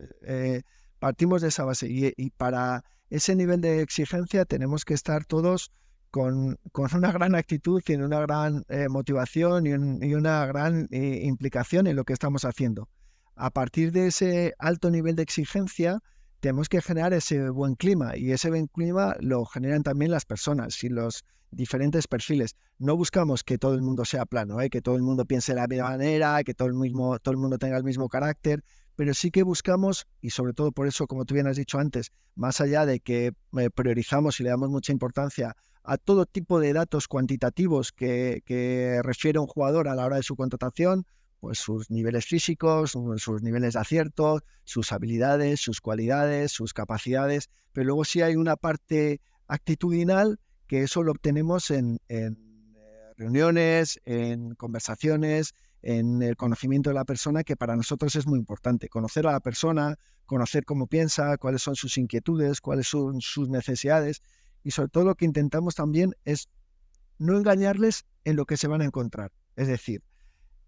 Partimos de esa base y para ese nivel de exigencia tenemos que estar todos con una gran actitud y una gran motivación y una gran implicación en lo que estamos haciendo. A partir de ese alto nivel de exigencia tenemos que generar ese buen clima, y ese buen clima lo generan también las personas y los diferentes perfiles. No buscamos que todo el mundo sea plano, que todo el mundo piense de la misma manera, que todo el mundo tenga el mismo carácter, pero sí que buscamos, y sobre todo por eso, como tú bien has dicho antes, más allá de que priorizamos y le damos mucha importancia a todo tipo de datos cuantitativos que refiere un jugador a la hora de su contratación, pues sus niveles físicos, sus niveles de acierto, sus habilidades, sus cualidades, sus capacidades, pero luego sí hay una parte actitudinal que eso lo obtenemos en reuniones, en conversaciones, en el conocimiento de la persona, que para nosotros es muy importante. Conocer a la persona, conocer cómo piensa, cuáles son sus inquietudes, cuáles son sus necesidades, y sobre todo lo que intentamos también es no engañarles en lo que se van a encontrar. Es decir,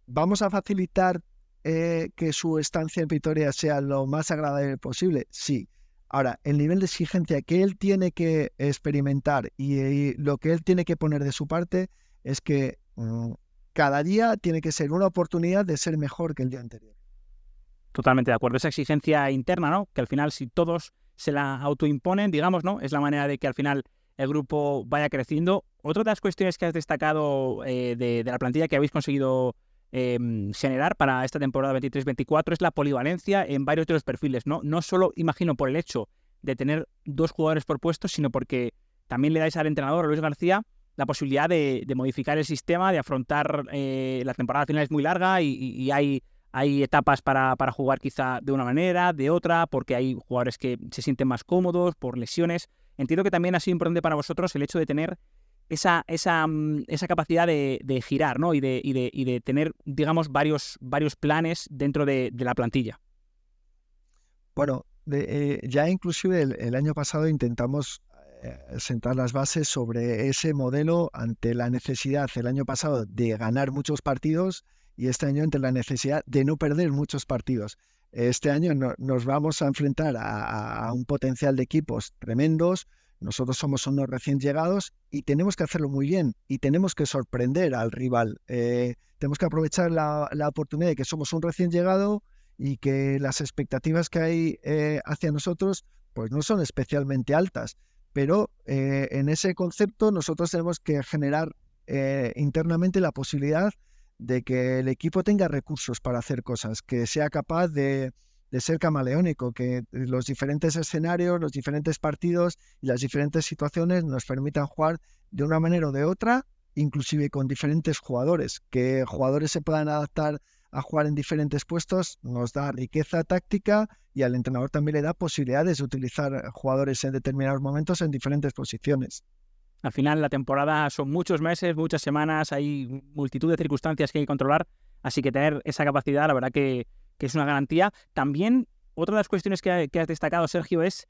¿vamos a facilitar que su estancia en Vitoria sea lo más agradable posible? Sí. Ahora, el nivel de exigencia que él tiene que experimentar y lo que él tiene que poner de su parte es que cada día tiene que ser una oportunidad de ser mejor que el día anterior. Totalmente de acuerdo. Esa exigencia interna, ¿no? Que al final, si todos se la autoimponen, digamos, ¿no? Es la manera de que al final el grupo vaya creciendo. Otra de las cuestiones que has destacado de la plantilla que habéis conseguido generar para esta temporada 23-24 es la polivalencia en varios de los perfiles, ¿no? No solo, imagino, por el hecho de tener 2 jugadores por puesto, sino porque también le dais al entrenador, a Luis García, la posibilidad de modificar el sistema, de afrontar la temporada final es muy larga y hay etapas para jugar quizá de una manera, de otra, porque hay jugadores que se sienten más cómodos por lesiones. Entiendo que también ha sido importante para vosotros el hecho de tener esa capacidad de girar, ¿no? y de tener, digamos, varios planes dentro de la plantilla. Bueno, ya inclusive el año pasado intentamos sentar las bases sobre ese modelo ante la necesidad el año pasado de ganar muchos partidos, y este año ante la necesidad de no perder muchos partidos. Este año nos vamos a enfrentar a un potencial de equipos tremendos. Nosotros somos unos recién llegados y tenemos que hacerlo muy bien y tenemos que sorprender al rival. Tenemos que aprovechar la oportunidad de que somos un recién llegado y que las expectativas que hay hacia nosotros pues no son especialmente altas. Pero en ese concepto nosotros tenemos que generar internamente la posibilidad de que el equipo tenga recursos para hacer cosas, que sea capaz de ser camaleónico, que los diferentes escenarios, los diferentes partidos y las diferentes situaciones nos permitan jugar de una manera o de otra, inclusive con diferentes jugadores. Que jugadores se puedan adaptar a jugar en diferentes puestos nos da riqueza táctica, y al entrenador también le da posibilidades de utilizar jugadores en determinados momentos en diferentes posiciones. Al final la temporada son muchos meses, muchas semanas, hay multitud de circunstancias que hay que controlar, así que tener esa capacidad, la verdad que es una garantía. También, otra de las cuestiones que has destacado, Sergio, es,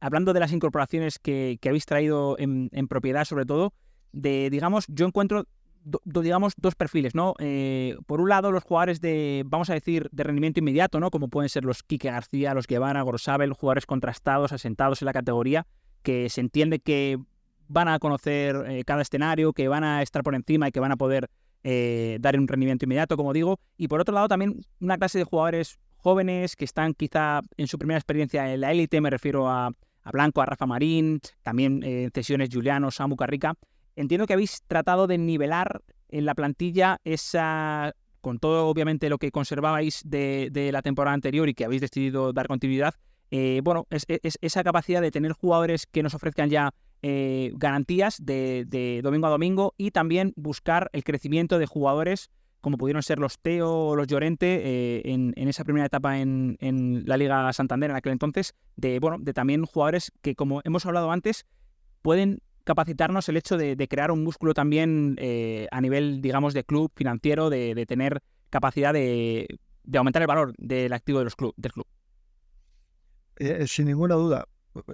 hablando de las incorporaciones que habéis traído en propiedad, sobre todo, digamos, yo encuentro digamos, dos perfiles, ¿no? Por un lado, los jugadores vamos a decir, de rendimiento inmediato, ¿no? Como pueden ser los Quique García, los Guevara, Gorosabel, jugadores contrastados, asentados en la categoría, que se entiende que van a conocer cada escenario, que van a estar por encima y que van a poder dar un rendimiento inmediato, como digo. Y por otro lado, también una clase de jugadores jóvenes que están quizá en su primera experiencia en la élite, me refiero a Blanco, a Rafa Marín, también cesiones Juliano, Samu Carrica. Entiendo que habéis tratado de nivelar en la plantilla esa, con todo obviamente lo que conservabais de la temporada anterior y que habéis decidido dar continuidad, bueno, es esa capacidad de tener jugadores que nos ofrezcan ya garantías de domingo a domingo y también buscar el crecimiento de jugadores como pudieron ser los Teo o los Llorente en esa primera etapa en la Liga Santander en aquel entonces, de también jugadores que, como hemos hablado antes, pueden capacitarnos el hecho de crear un músculo también a nivel, digamos, de club financiero, de tener capacidad de aumentar el valor del activo del club. Sin ninguna duda.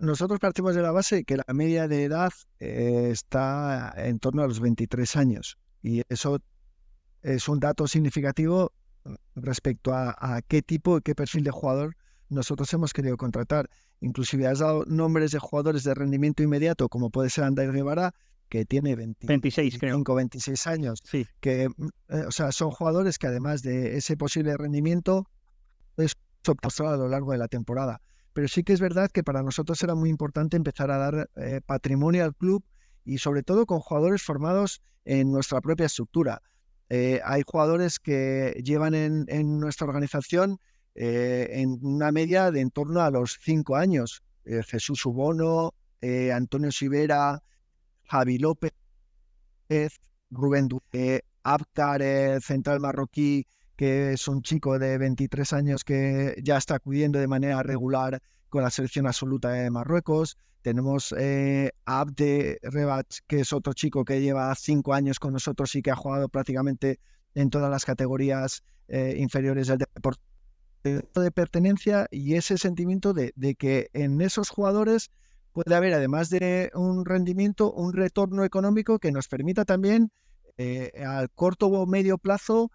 Nosotros partimos de la base que la media de edad está en torno a los 23 años y eso es un dato significativo respecto a qué tipo y qué perfil de jugador nosotros hemos querido contratar. Inclusive has dado nombres de jugadores de rendimiento inmediato, como puede ser Ander Guevara, que tiene 26, creo. 26 años. Sí. Que, o sea, son jugadores que además de ese posible rendimiento, es a lo largo de la temporada. Pero sí que es verdad que para nosotros era muy importante empezar a dar patrimonio al club y sobre todo con jugadores formados en nuestra propia estructura. Hay jugadores que llevan en nuestra organización en una media de en torno a los 5 años. Jesús Ubono, Antonio Sivera, Javi López, Rubén Abkar, central marroquí, que es un chico de 23 años que ya está acudiendo de manera regular con la selección absoluta de Marruecos. Tenemos a Abde Rebat, que es otro chico que lleva 5 años con nosotros y que ha jugado prácticamente en todas las categorías inferiores del deporte de pertenencia y ese sentimiento de que en esos jugadores puede haber, además de un rendimiento, un retorno económico que nos permita también al corto o medio plazo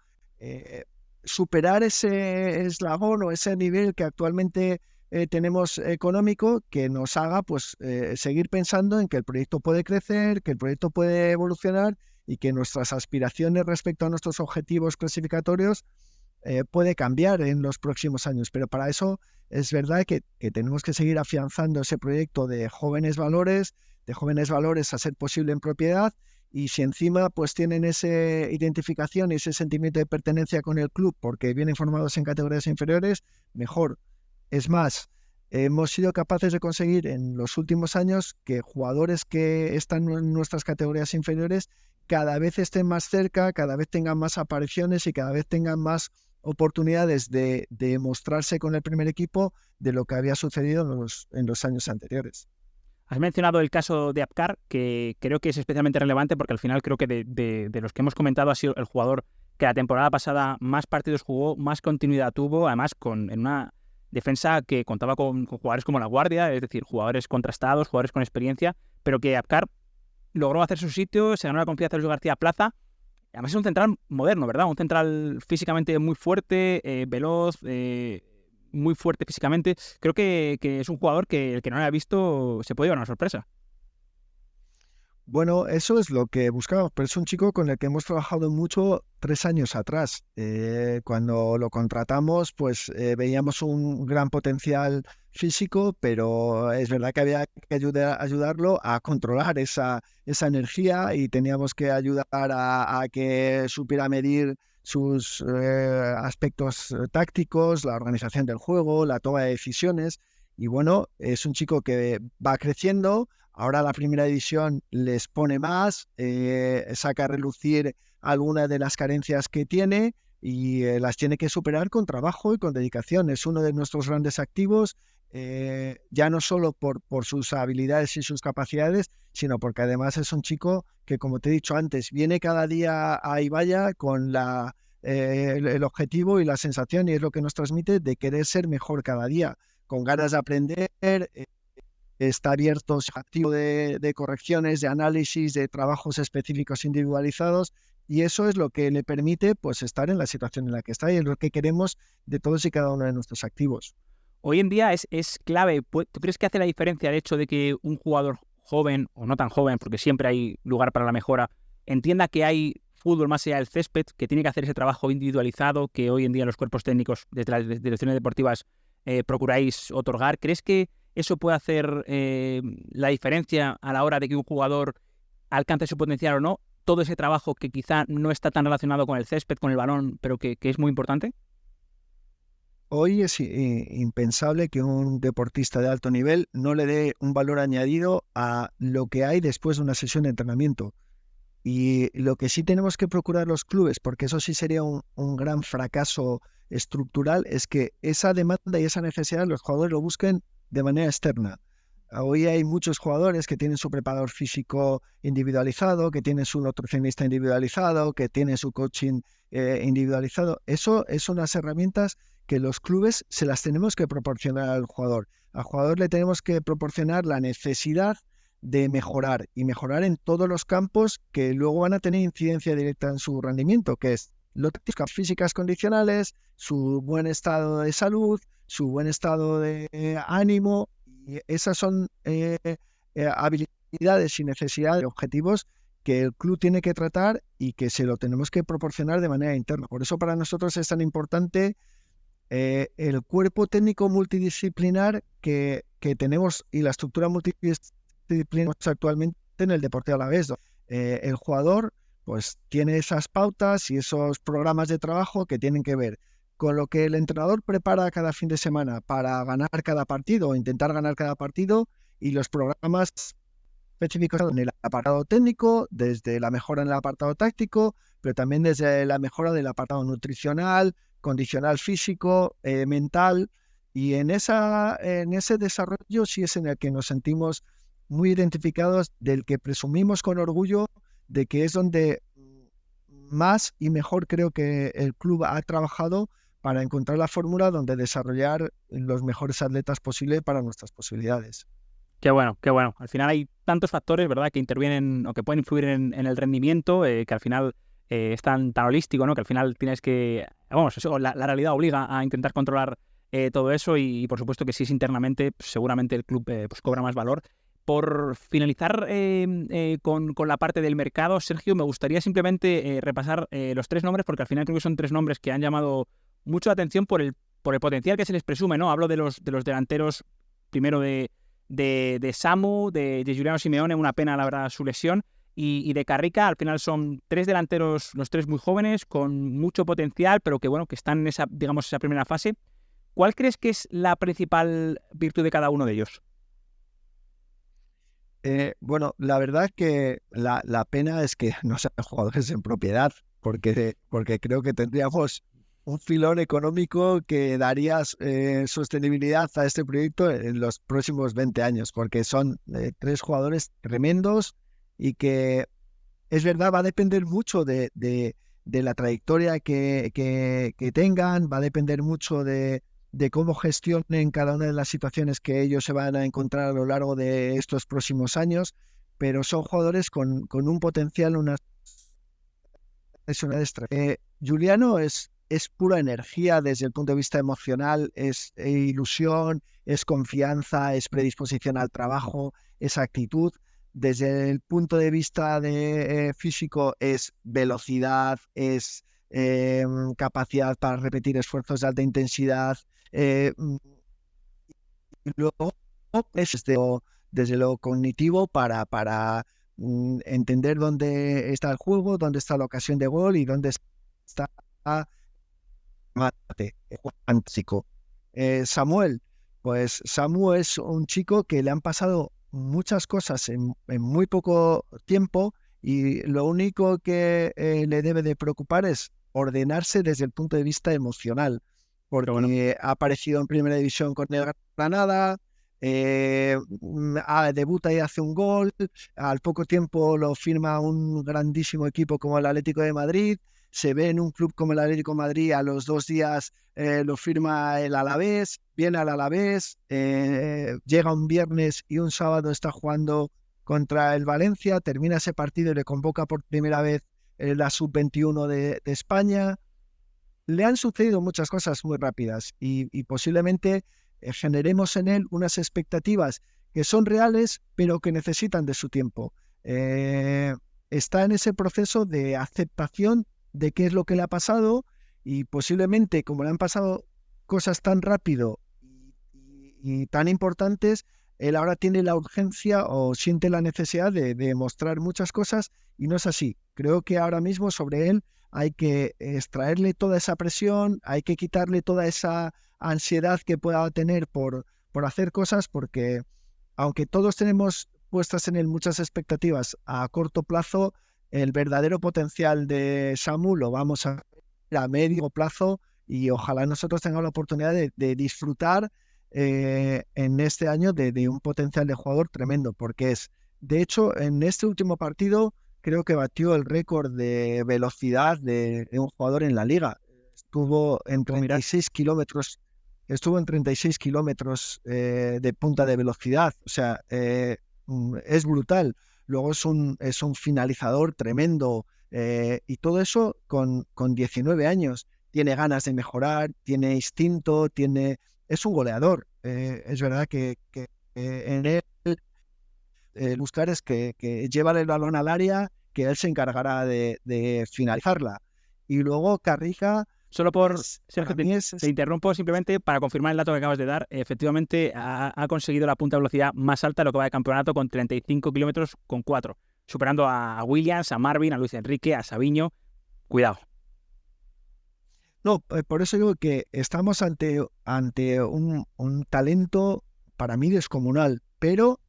superar ese eslabón o ese nivel que actualmente tenemos económico, que nos haga pues seguir pensando en que el proyecto puede crecer, que el proyecto puede evolucionar y que nuestras aspiraciones respecto a nuestros objetivos clasificatorios puede cambiar en los próximos años. Pero para eso es verdad que tenemos que seguir afianzando ese proyecto de jóvenes valores a ser posible en propiedad. Y si encima pues tienen esa identificación y ese sentimiento de pertenencia con el club porque vienen formados en categorías inferiores, mejor. Es más, hemos sido capaces de conseguir en los últimos años que jugadores que están en nuestras categorías inferiores cada vez estén más cerca, cada vez tengan más apariciones y cada vez tengan más oportunidades de mostrarse con el primer equipo de lo que había sucedido en los años anteriores. Has mencionado el caso de Abkar, que creo que es especialmente relevante porque al final creo que de los que hemos comentado ha sido el jugador que la temporada pasada más partidos jugó, más continuidad tuvo, además en una defensa que contaba con jugadores como La Guardia, es decir, jugadores contrastados, jugadores con experiencia, pero que Abkar logró hacer su sitio, se ganó la confianza de Luis García Plaza. Además es un central moderno, ¿verdad? Un central físicamente muy fuerte, veloz, muy fuerte físicamente. Creo que es un jugador que el que no lo haya visto se puede llevar una sorpresa. Bueno, eso es lo que buscamos, pero es un chico con el que hemos trabajado mucho 3 años atrás. Cuando lo contratamos, pues veíamos un gran potencial físico, pero es verdad que había que ayudarlo a controlar esa energía y teníamos que ayudar a que supiera medir sus aspectos tácticos, la organización del juego, la toma de decisiones. Y bueno, es un chico que va creciendo. Ahora la primera división les pone más, saca a relucir algunas de las carencias que tiene y las tiene que superar con trabajo y con dedicación. Es uno de nuestros grandes activos ya no solo por sus habilidades y sus capacidades, sino porque además es un chico que, como te he dicho antes, viene cada día a Ibaya con el objetivo y la sensación, y es lo que nos transmite, de querer ser mejor cada día, con ganas de aprender, está abierto, es activo de correcciones, de análisis, de trabajos específicos individualizados, y eso es lo que le permite pues estar en la situación en la que está, y es lo que queremos de todos y cada uno de nuestros activos. Hoy en día es clave. ¿Tú crees que hace la diferencia el hecho de que un jugador joven, o no tan joven, porque siempre hay lugar para la mejora, entienda que hay fútbol más allá del césped, que tiene que hacer ese trabajo individualizado que hoy en día los cuerpos técnicos de las direcciones deportivas procuráis otorgar? ¿Crees que eso puede hacer la diferencia a la hora de que un jugador alcance su potencial o no? Todo ese trabajo que quizá no está tan relacionado con el césped, con el balón, pero que es muy importante. Hoy es impensable que un deportista de alto nivel no le dé un valor añadido a lo que hay después de una sesión de entrenamiento. Y lo que sí tenemos que procurar los clubes, porque eso sí sería un gran fracaso estructural, es que esa demanda y esa necesidad los jugadores lo busquen de manera externa. Hoy hay muchos jugadores que tienen su preparador físico individualizado, que tienen su nutricionista individualizado, que tienen su coaching individualizado. Eso es unas herramientas que los clubes se las tenemos que proporcionar al jugador. Al jugador le tenemos que proporcionar la necesidad de mejorar, y mejorar en todos los campos que luego van a tener incidencia directa en su rendimiento, que es las físicas condicionales, su buen estado de salud, su buen estado de ánimo. Y esas son habilidades y necesidades, objetivos que el club tiene que tratar y que se lo tenemos que proporcionar de manera interna. Por eso para nosotros es tan importante el cuerpo técnico multidisciplinar que tenemos, y la estructura multidisciplinar actualmente en el deporte alavés. El jugador pues tiene esas pautas y esos programas de trabajo que tienen que ver con lo que el entrenador prepara cada fin de semana para ganar cada partido o intentar ganar cada partido, y los programas específicos en el apartado técnico, desde la mejora en el apartado táctico, pero también desde la mejora del apartado nutricional, condicional físico, mental. Y en ese desarrollo sí es en el que nos sentimos muy identificados, del que presumimos con orgullo de que es donde más y mejor creo que el club ha trabajado para encontrar la fórmula donde desarrollar los mejores atletas posibles para nuestras posibilidades. Qué bueno, qué bueno. Al final hay tantos factores, ¿verdad?, que intervienen o que pueden influir en el rendimiento, que al final es tan holístico, ¿no?, que al final tienes que... Vamos, eso, la realidad obliga a intentar controlar todo eso, y por supuesto que si es internamente, pues, seguramente el club pues cobra más valor. Por finalizar con la parte del mercado, Sergio, me gustaría simplemente repasar los tres nombres, porque al final creo que son tres nombres que han llamado mucho la atención por el potencial que se les presume, ¿no? Hablo de los delanteros, primero de Samu, de Giuliano Simeone, una pena la verdad su lesión, y de Carrica. Al final son tres delanteros, los tres muy jóvenes, con mucho potencial, pero que bueno, que están en esa, digamos, esa primera fase. ¿Cuál crees que es la principal virtud de cada uno de ellos? Bueno, la verdad que la pena es que no sean jugadores en propiedad, porque creo que tendríamos un filón económico que daría sostenibilidad a este proyecto en los próximos 20 años, porque son tres jugadores tremendos, y que es verdad, va a depender mucho de la trayectoria que tengan, va a depender mucho de cómo gestionen cada una de las situaciones que ellos se van a encontrar a lo largo de estos próximos años, pero son jugadores con un potencial, una extra. Giuliano es pura energía desde el punto de vista emocional, es ilusión, es confianza, es predisposición al trabajo, es actitud. Desde el punto de vista físico es velocidad, es capacidad para repetir esfuerzos de alta intensidad. Y luego es desde lo cognitivo para entender dónde está el juego, dónde está la ocasión de gol y dónde está fásico. Samuel, pues Samu es un chico que le han pasado muchas cosas en muy poco tiempo, y lo único que le debe de preocupar es ordenarse desde el punto de vista emocional, porque ha aparecido en primera división con el Granada, debuta y hace un gol, al poco tiempo lo firma un grandísimo equipo como el Atlético de Madrid, se ve en un club como el Atlético de Madrid, a los 2 días lo firma el Alavés, viene al Alavés, llega un viernes y un sábado está jugando contra el Valencia, termina ese partido y le convoca por primera vez la sub-21 de España. Le han sucedido muchas cosas muy rápidas y posiblemente generemos en él unas expectativas que son reales, pero que necesitan de su tiempo. Está en ese proceso de aceptación de qué es lo que le ha pasado y posiblemente, como le han pasado cosas tan rápido y tan importantes, él ahora tiene la urgencia o siente la necesidad de mostrar muchas cosas y no es así. Creo que ahora mismo sobre él hay que extraerle toda esa presión, hay que quitarle toda esa ansiedad que pueda tener por hacer cosas, porque aunque todos tenemos puestas en él muchas expectativas a corto plazo, el verdadero potencial de Samu lo vamos a ver a medio plazo y ojalá nosotros tengamos la oportunidad de disfrutar en este año de un potencial de jugador tremendo, porque de hecho, en este último partido creo que batió el récord de velocidad de un jugador en la liga. Estuvo en 36 kilómetros de punta de velocidad. O sea, es brutal. Luego es un finalizador tremendo. Y todo eso con 19 años. Tiene ganas de mejorar, tiene instinto, es un goleador. Es verdad que en él buscar es que lleva el balón al área, que él se encargará de finalizarla. Y luego Carriga, Solo por, para Sergio, mí te interrumpo simplemente para confirmar el dato que acabas de dar. Efectivamente, ha conseguido la punta de velocidad más alta de lo que va de campeonato con 35 kilómetros con 4, superando a Williams, a Marvin, a Luis Enrique, a Sabiño. Cuidado. No, por eso digo que estamos ante un talento para mí descomunal, pero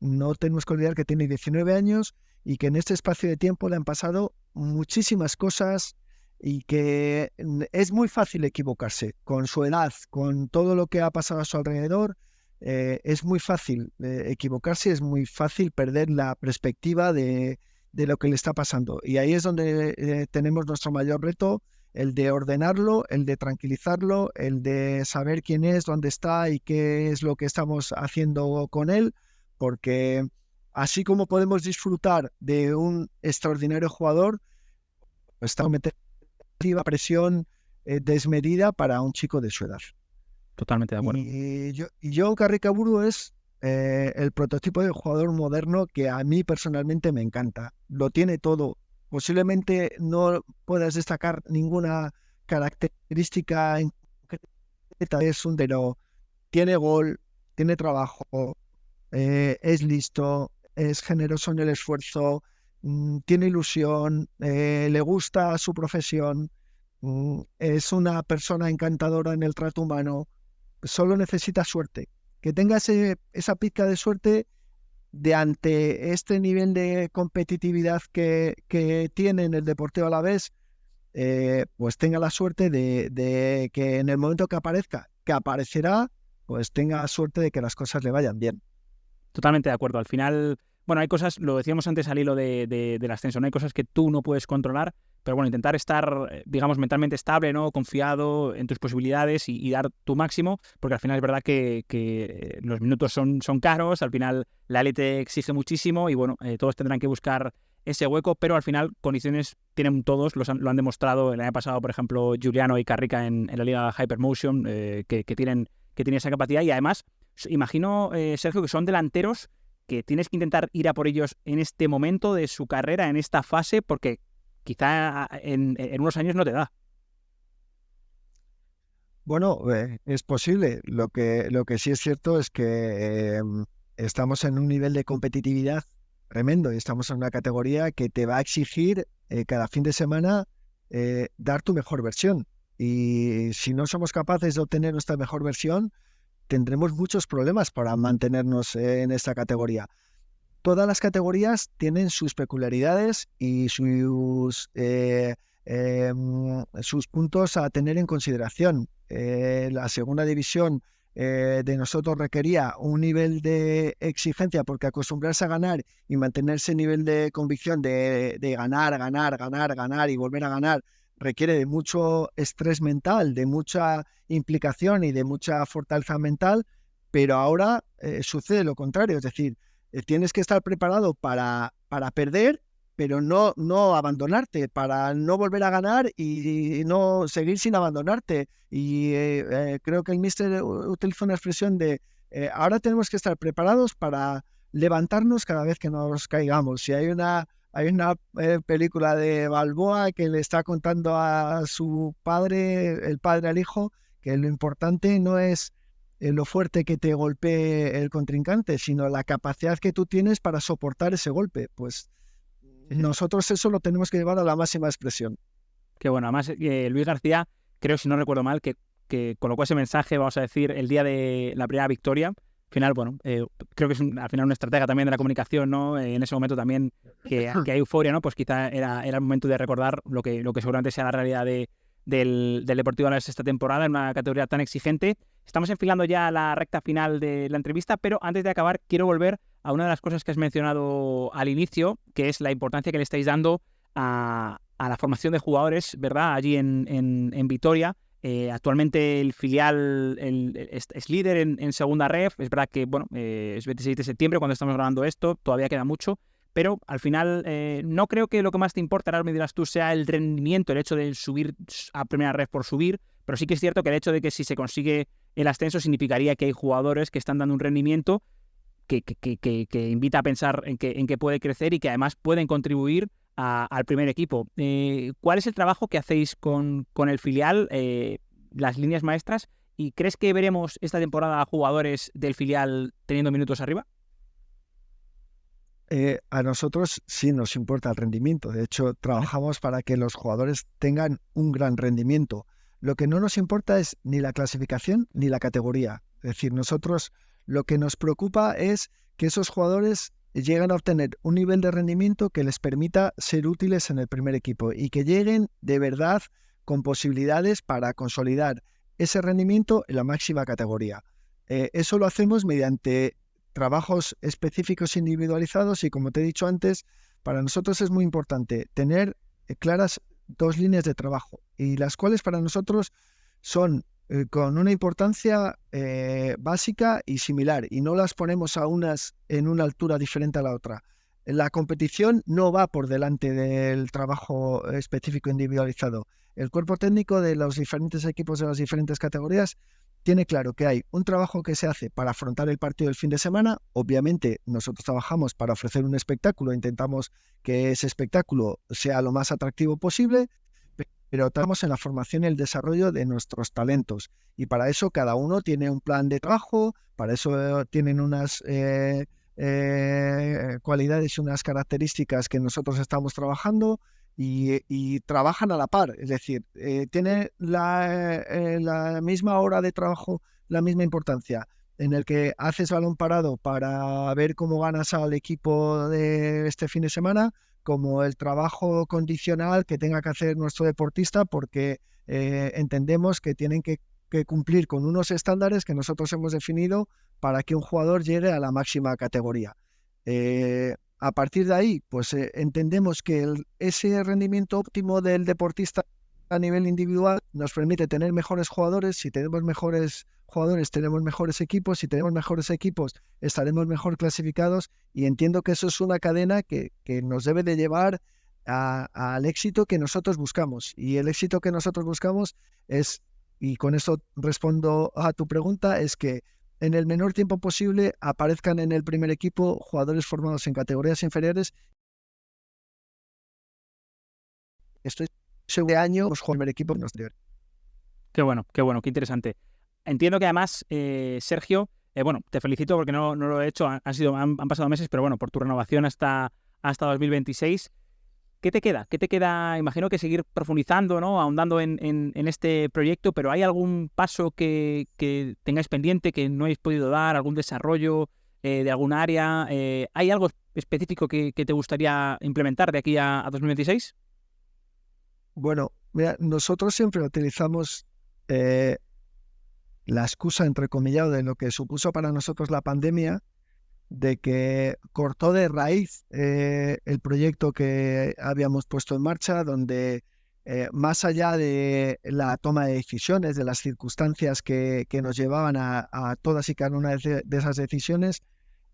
no tenemos que olvidar que tiene 19 años y que en este espacio de tiempo le han pasado muchísimas cosas y que es muy fácil equivocarse con su edad, con todo lo que ha pasado a su alrededor. Es muy fácil equivocarse, es muy fácil perder la perspectiva de lo que le está pasando. Y ahí es donde tenemos nuestro mayor reto, el de ordenarlo, el de tranquilizarlo, el de saber quién es, dónde está y qué es lo que estamos haciendo con él, porque así como podemos disfrutar de un extraordinario jugador, pues estamos metiendo presión desmedida para un chico de su edad. Totalmente de acuerdo. Y John Carricaburu es el prototipo de jugador moderno que a mí personalmente me encanta. Lo tiene todo. Posiblemente no puedas destacar ninguna característica en concreta de pero tiene gol, tiene trabajo, es listo, es generoso en el esfuerzo, tiene ilusión, le gusta su profesión, es una persona encantadora en el trato humano. Solo necesita suerte. Que tenga esa pizca de suerte de ante este nivel de competitividad que tiene en el Deportivo Alavés, pues tenga la suerte de que en el momento que aparezca, que aparecerá, pues tenga la suerte de que las cosas le vayan bien. Totalmente de acuerdo. Al final, bueno, hay cosas, lo decíamos antes al hilo del ascenso, ¿no? Hay cosas que tú no puedes controlar, pero bueno, intentar estar, digamos, mentalmente estable, ¿no? Confiado en tus posibilidades y dar tu máximo, porque al final es verdad que los minutos son caros, al final la élite exige muchísimo y bueno, todos tendrán que buscar ese hueco, pero al final condiciones tienen todos, lo han demostrado el año pasado, por ejemplo, Giuliano y Carrica en la liga Hypermotion, que tienen esa capacidad y además, imagino, Sergio, que son delanteros que tienes que intentar ir a por ellos en este momento de su carrera, en esta fase, porque quizá en unos años no te da. Bueno, es posible. Lo que sí es cierto es que estamos en un nivel de competitividad tremendo y estamos en una categoría que te va a exigir cada fin de semana dar tu mejor versión. Y si no somos capaces de obtener nuestra mejor versión, tendremos muchos problemas para mantenernos en esta categoría. Todas las categorías tienen sus peculiaridades y sus puntos a tener en consideración. La segunda división de nosotros requería un nivel de exigencia, porque acostumbrarse a ganar y mantener ese nivel de convicción de ganar y volver a ganar requiere de mucho estrés mental, de mucha implicación y de mucha fortaleza mental, pero ahora sucede lo contrario, es decir, tienes que estar preparado para perder, pero no abandonarte, para no volver a ganar y no seguir sin abandonarte. Y creo que el míster utiliza una expresión de ahora tenemos que estar preparados para levantarnos cada vez que nos caigamos. Si hay una película de Balboa que le está contando a su padre, el padre al hijo, que lo importante no es lo fuerte que te golpee el contrincante, sino la capacidad que tú tienes para soportar ese golpe. Pues nosotros eso lo tenemos que llevar a la máxima expresión. Que bueno, además Luis García, creo, si no recuerdo mal, que colocó ese mensaje, vamos a decir, el día de la primera victoria. Al final, bueno, creo que es al final una estratega también de la comunicación, ¿no? En ese momento también que hay euforia, ¿no? Pues quizá era el momento de recordar lo que seguramente sea la realidad del Deportivo Alavés esta temporada en una categoría tan exigente. Estamos enfilando ya la recta final de la entrevista, pero antes de acabar quiero volver a una de las cosas que has mencionado al inicio, que es la importancia que le estáis dando a la formación de jugadores, ¿verdad? Allí en Vitoria. Actualmente el filial es líder en segunda ref. Es verdad que bueno, es 26 de septiembre cuando estamos grabando esto, todavía queda mucho, pero al final no creo que lo que más te importa, ahora me dirás tú, sea el rendimiento, el hecho de subir a primera ref por subir, pero sí que es cierto que el hecho de que si se consigue el ascenso significaría que hay jugadores que están dando un rendimiento que invita a pensar en que puede crecer y que además pueden contribuir al primer equipo. ¿Cuál es el trabajo que hacéis con el filial, las líneas maestras? ¿Y crees que veremos esta temporada a jugadores del filial teniendo minutos arriba? A nosotros sí nos importa el rendimiento. De hecho, trabajamos para que los jugadores tengan un gran rendimiento. Lo que no nos importa es ni la clasificación ni la categoría. Es decir, nosotros lo que nos preocupa es que esos jugadores lleguen a obtener un nivel de rendimiento que les permita ser útiles en el primer equipo y que lleguen de verdad con posibilidades para consolidar ese rendimiento en la máxima categoría. Eso lo hacemos mediante trabajos específicos individualizados y, como te he dicho antes, para nosotros es muy importante tener claras dos líneas de trabajo, y las cuales para nosotros son con una importancia básica y similar, y no las ponemos a unas en una altura diferente a la otra. La competición no va por delante del trabajo específico individualizado. El cuerpo técnico de los diferentes equipos de las diferentes categorías tiene claro que hay un trabajo que se hace para afrontar el partido del fin de semana. Obviamente nosotros trabajamos para ofrecer un espectáculo, intentamos que ese espectáculo sea lo más atractivo posible, pero trabajamos en la formación y el desarrollo de nuestros talentos. Y para eso cada uno tiene un plan de trabajo, para eso tienen unas cualidades y unas características que nosotros estamos trabajando y trabajan a la par. Es decir, tiene la misma hora de trabajo, la misma importancia en el que haces balón parado para ver cómo ganas al equipo de este fin de semana, como el trabajo condicional que tenga que hacer nuestro deportista, porque entendemos que tienen que cumplir con unos estándares que nosotros hemos definido para que un jugador llegue a la máxima categoría. A partir de ahí, pues entendemos que ese rendimiento óptimo del deportista a nivel individual nos permite tener mejores jugadores. Si tenemos mejores jugadores, tenemos mejores equipos. Si tenemos mejores equipos, estaremos mejor clasificados. Y entiendo que eso es una cadena que nos debe de llevar al éxito que nosotros buscamos. Y el éxito que nosotros buscamos es, y con eso respondo a tu pregunta, es que en el menor tiempo posible aparezcan en el primer equipo jugadores formados en categorías inferiores. Estoy seguro de año los primer equipo que nos dio. Qué bueno, qué interesante. Entiendo que además, Sergio, bueno, te felicito porque no lo he hecho, han pasado meses, pero bueno, por tu renovación hasta 2026. ¿Qué te queda? ¿Qué te queda? Imagino que seguir profundizando, ¿no? Ahondando en este proyecto, pero ¿hay algún paso que tengáis pendiente que no hayáis podido dar? ¿Algún desarrollo de algún área? ¿Hay algo específico que te gustaría implementar de aquí a 2026? Bueno, mira, nosotros siempre utilizamos la excusa, entrecomillado, de lo que supuso para nosotros la pandemia, de que cortó de raíz el proyecto que habíamos puesto en marcha, donde más allá de la toma de decisiones, de las circunstancias que nos llevaban a todas y cada una de esas decisiones,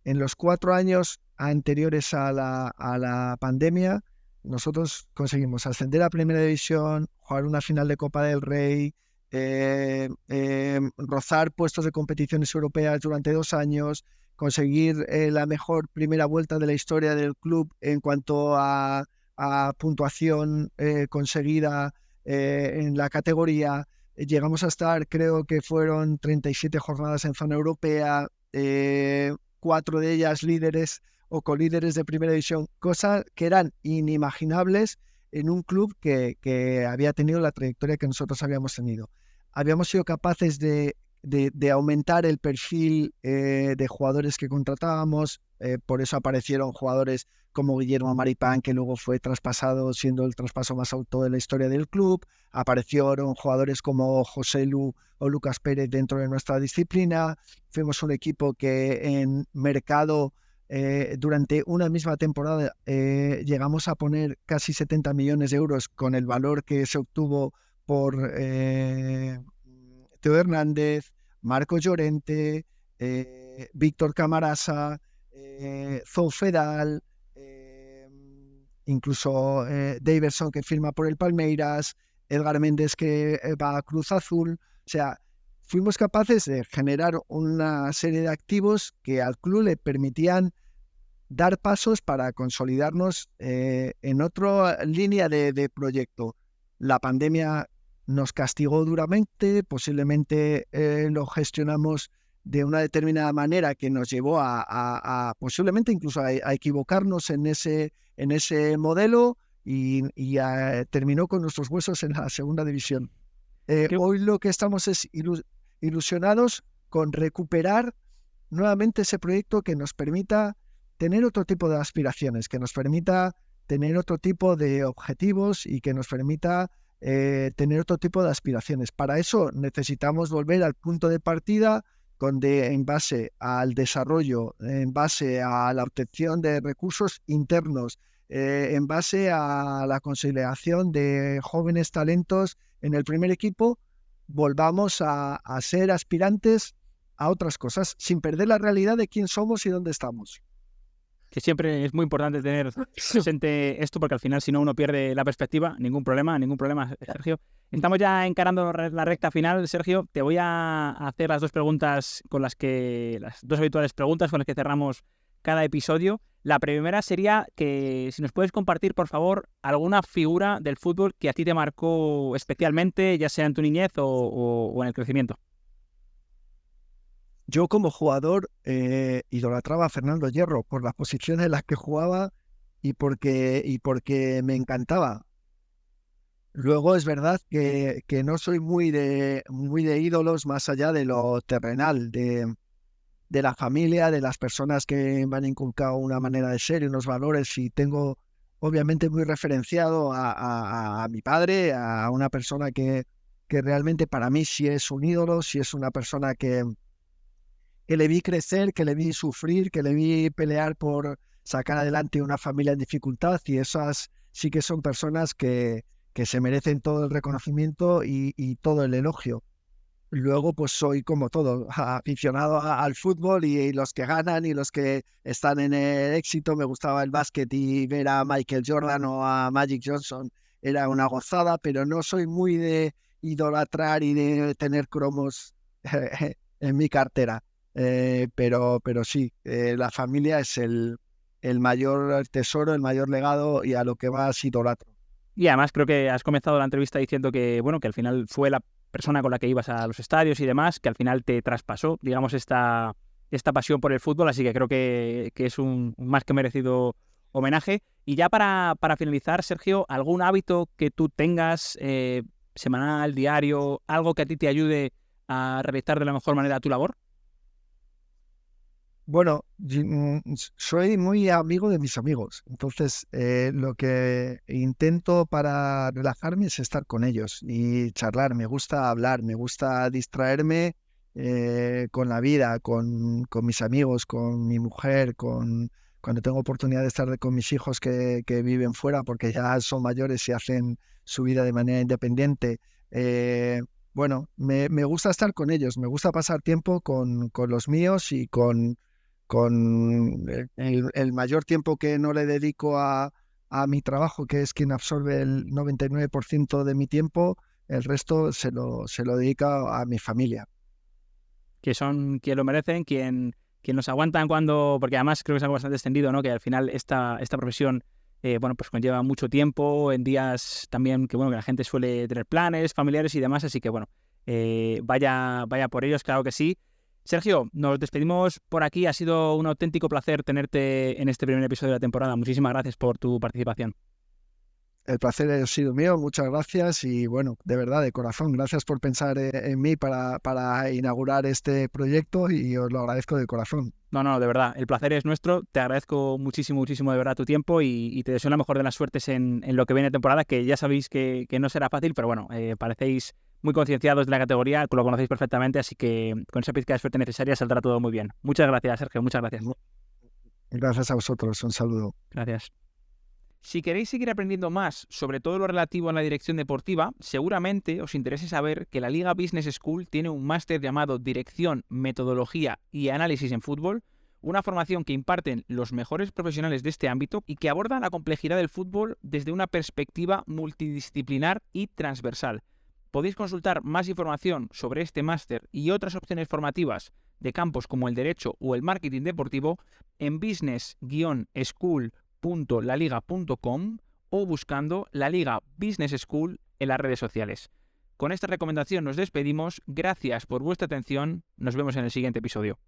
en los 4 años anteriores a la pandemia, nosotros conseguimos ascender a Primera División, jugar una final de Copa del Rey, rozar puestos de competiciones europeas durante 2 años, conseguir la mejor primera vuelta de la historia del club en cuanto a puntuación conseguida en la categoría. Llegamos a estar, creo que fueron 37 jornadas en zona europea, 4 de ellas líderes o colíderes de Primera División, cosas que eran inimaginables en un club que había tenido la trayectoria que nosotros habíamos tenido. Habíamos sido capaces de aumentar el perfil de jugadores que contratábamos, por eso aparecieron jugadores como Guillermo Maripán, que luego fue traspasado, siendo el traspaso más alto de la historia del club. Aparecieron jugadores como José Lu o Lucas Pérez dentro de nuestra disciplina. Fuimos un equipo que en mercado, durante una misma temporada, llegamos a poner casi 70 millones de euros con el valor que se obtuvo por Teo Hernández, Marco Llorente, Víctor Camarasa, Zoufedal, incluso Daverson, que firma por el Palmeiras, Edgar Méndez, que va a Cruz Azul. O sea, fuimos capaces de generar una serie de activos que al club le permitían dar pasos para consolidarnos en otra línea de proyecto. La pandemia nos castigó duramente, posiblemente lo gestionamos de una determinada manera que nos llevó a posiblemente incluso a equivocarnos en ese modelo y terminó con nuestros huesos en la segunda división. Hoy lo que estamos es ilusionados con recuperar nuevamente ese proyecto que nos permita tener otro tipo de aspiraciones, que nos permita tener otro tipo de objetivos y que nos permita tener otro tipo de aspiraciones. Para eso necesitamos volver al punto de partida, donde en base al desarrollo, en base a la obtención de recursos internos, en base a la consolidación de jóvenes talentos en el primer equipo, volvamos a ser aspirantes a otras cosas, sin perder la realidad de quién somos y dónde estamos. Que siempre es muy importante tener presente esto, porque al final, si no, uno pierde la perspectiva. Ningún problema, Sergio. Estamos ya encarando la recta final, Sergio. Te voy a hacer las dos preguntas las dos habituales preguntas con las que cerramos cada episodio. La primera sería que si nos puedes compartir, por favor, alguna figura del fútbol que a ti te marcó especialmente, ya sea en tu niñez o en el crecimiento. Yo como jugador idolatraba a Fernando Hierro por las posiciones en las que jugaba y porque me encantaba. Luego es verdad que no soy muy de ídolos más allá de lo terrenal, de la familia, de las personas que me han inculcado una manera de ser y unos valores, y tengo obviamente muy referenciado a mi padre, a una persona que realmente para mí sí es un ídolo, sí es una persona que le vi crecer, que le vi sufrir, que le vi pelear por sacar adelante una familia en dificultad, y esas sí que son personas que se merecen todo el reconocimiento y todo el elogio. Luego, pues soy como todo, aficionado al fútbol y los que ganan y los que están en el éxito. Me gustaba el básquet y ver a Michael Jordan o a Magic Johnson era una gozada, pero no soy muy de idolatrar y de tener cromos en mi cartera. Pero sí, la familia es el mayor tesoro, el mayor legado y a lo que más idolatro. Y además creo que has comenzado la entrevista diciendo que, bueno, que al final fue la persona con la que ibas a los estadios y demás, que al final te traspasó, digamos, esta pasión por el fútbol, así que creo que es un más que merecido homenaje. Y ya para finalizar, Sergio, ¿algún hábito que tú tengas, semanal, diario, algo que a ti te ayude a realizar de la mejor manera tu labor? Bueno, soy muy amigo de mis amigos, entonces lo que intento para relajarme es estar con ellos y charlar. Me gusta hablar, me gusta distraerme con la vida, con mis amigos, con mi mujer, cuando tengo oportunidad de estar con mis hijos que viven fuera porque ya son mayores y hacen su vida de manera independiente. Bueno, me gusta estar con ellos, me gusta pasar tiempo con los míos y con el mayor tiempo que no le dedico a mi trabajo, que es quien absorbe el 99% de mi tiempo, el resto se lo dedica a mi familia. Que son quien lo merecen, quien nos aguantan cuando... Porque además creo que es algo bastante extendido, ¿no? Que al final esta profesión bueno, pues conlleva mucho tiempo, en días también que la gente suele tener planes familiares y demás, así que bueno, vaya por ellos, claro que sí. Sergio, nos despedimos por aquí, ha sido un auténtico placer tenerte en este primer episodio de la temporada. Muchísimas gracias por tu participación. El placer ha sido mío, muchas gracias y bueno, de verdad, de corazón, gracias por pensar en mí para inaugurar este proyecto y os lo agradezco de corazón. No, de verdad, el placer es nuestro, te agradezco muchísimo de verdad tu tiempo y te deseo la mejor de las suertes en lo que viene de temporada, que ya sabéis que no será fácil, pero bueno, parecéis muy concienciados de la categoría, lo conocéis perfectamente, así que con esa pizca de suerte necesaria saldrá todo muy bien. Muchas gracias, Sergio, muchas gracias. Gracias a vosotros, un saludo. Gracias. Si queréis seguir aprendiendo más sobre todo lo relativo a la dirección deportiva, seguramente os interese saber que la Liga Business School tiene un máster llamado Dirección, Metodología y Análisis en Fútbol, una formación que imparten los mejores profesionales de este ámbito y que aborda la complejidad del fútbol desde una perspectiva multidisciplinar y transversal. Podéis consultar más información sobre este máster y otras opciones formativas de campos como el derecho o el marketing deportivo en business-school.laliga.com o buscando la Liga Business School en las redes sociales. Con esta recomendación nos despedimos, gracias por vuestra atención, nos vemos en el siguiente episodio.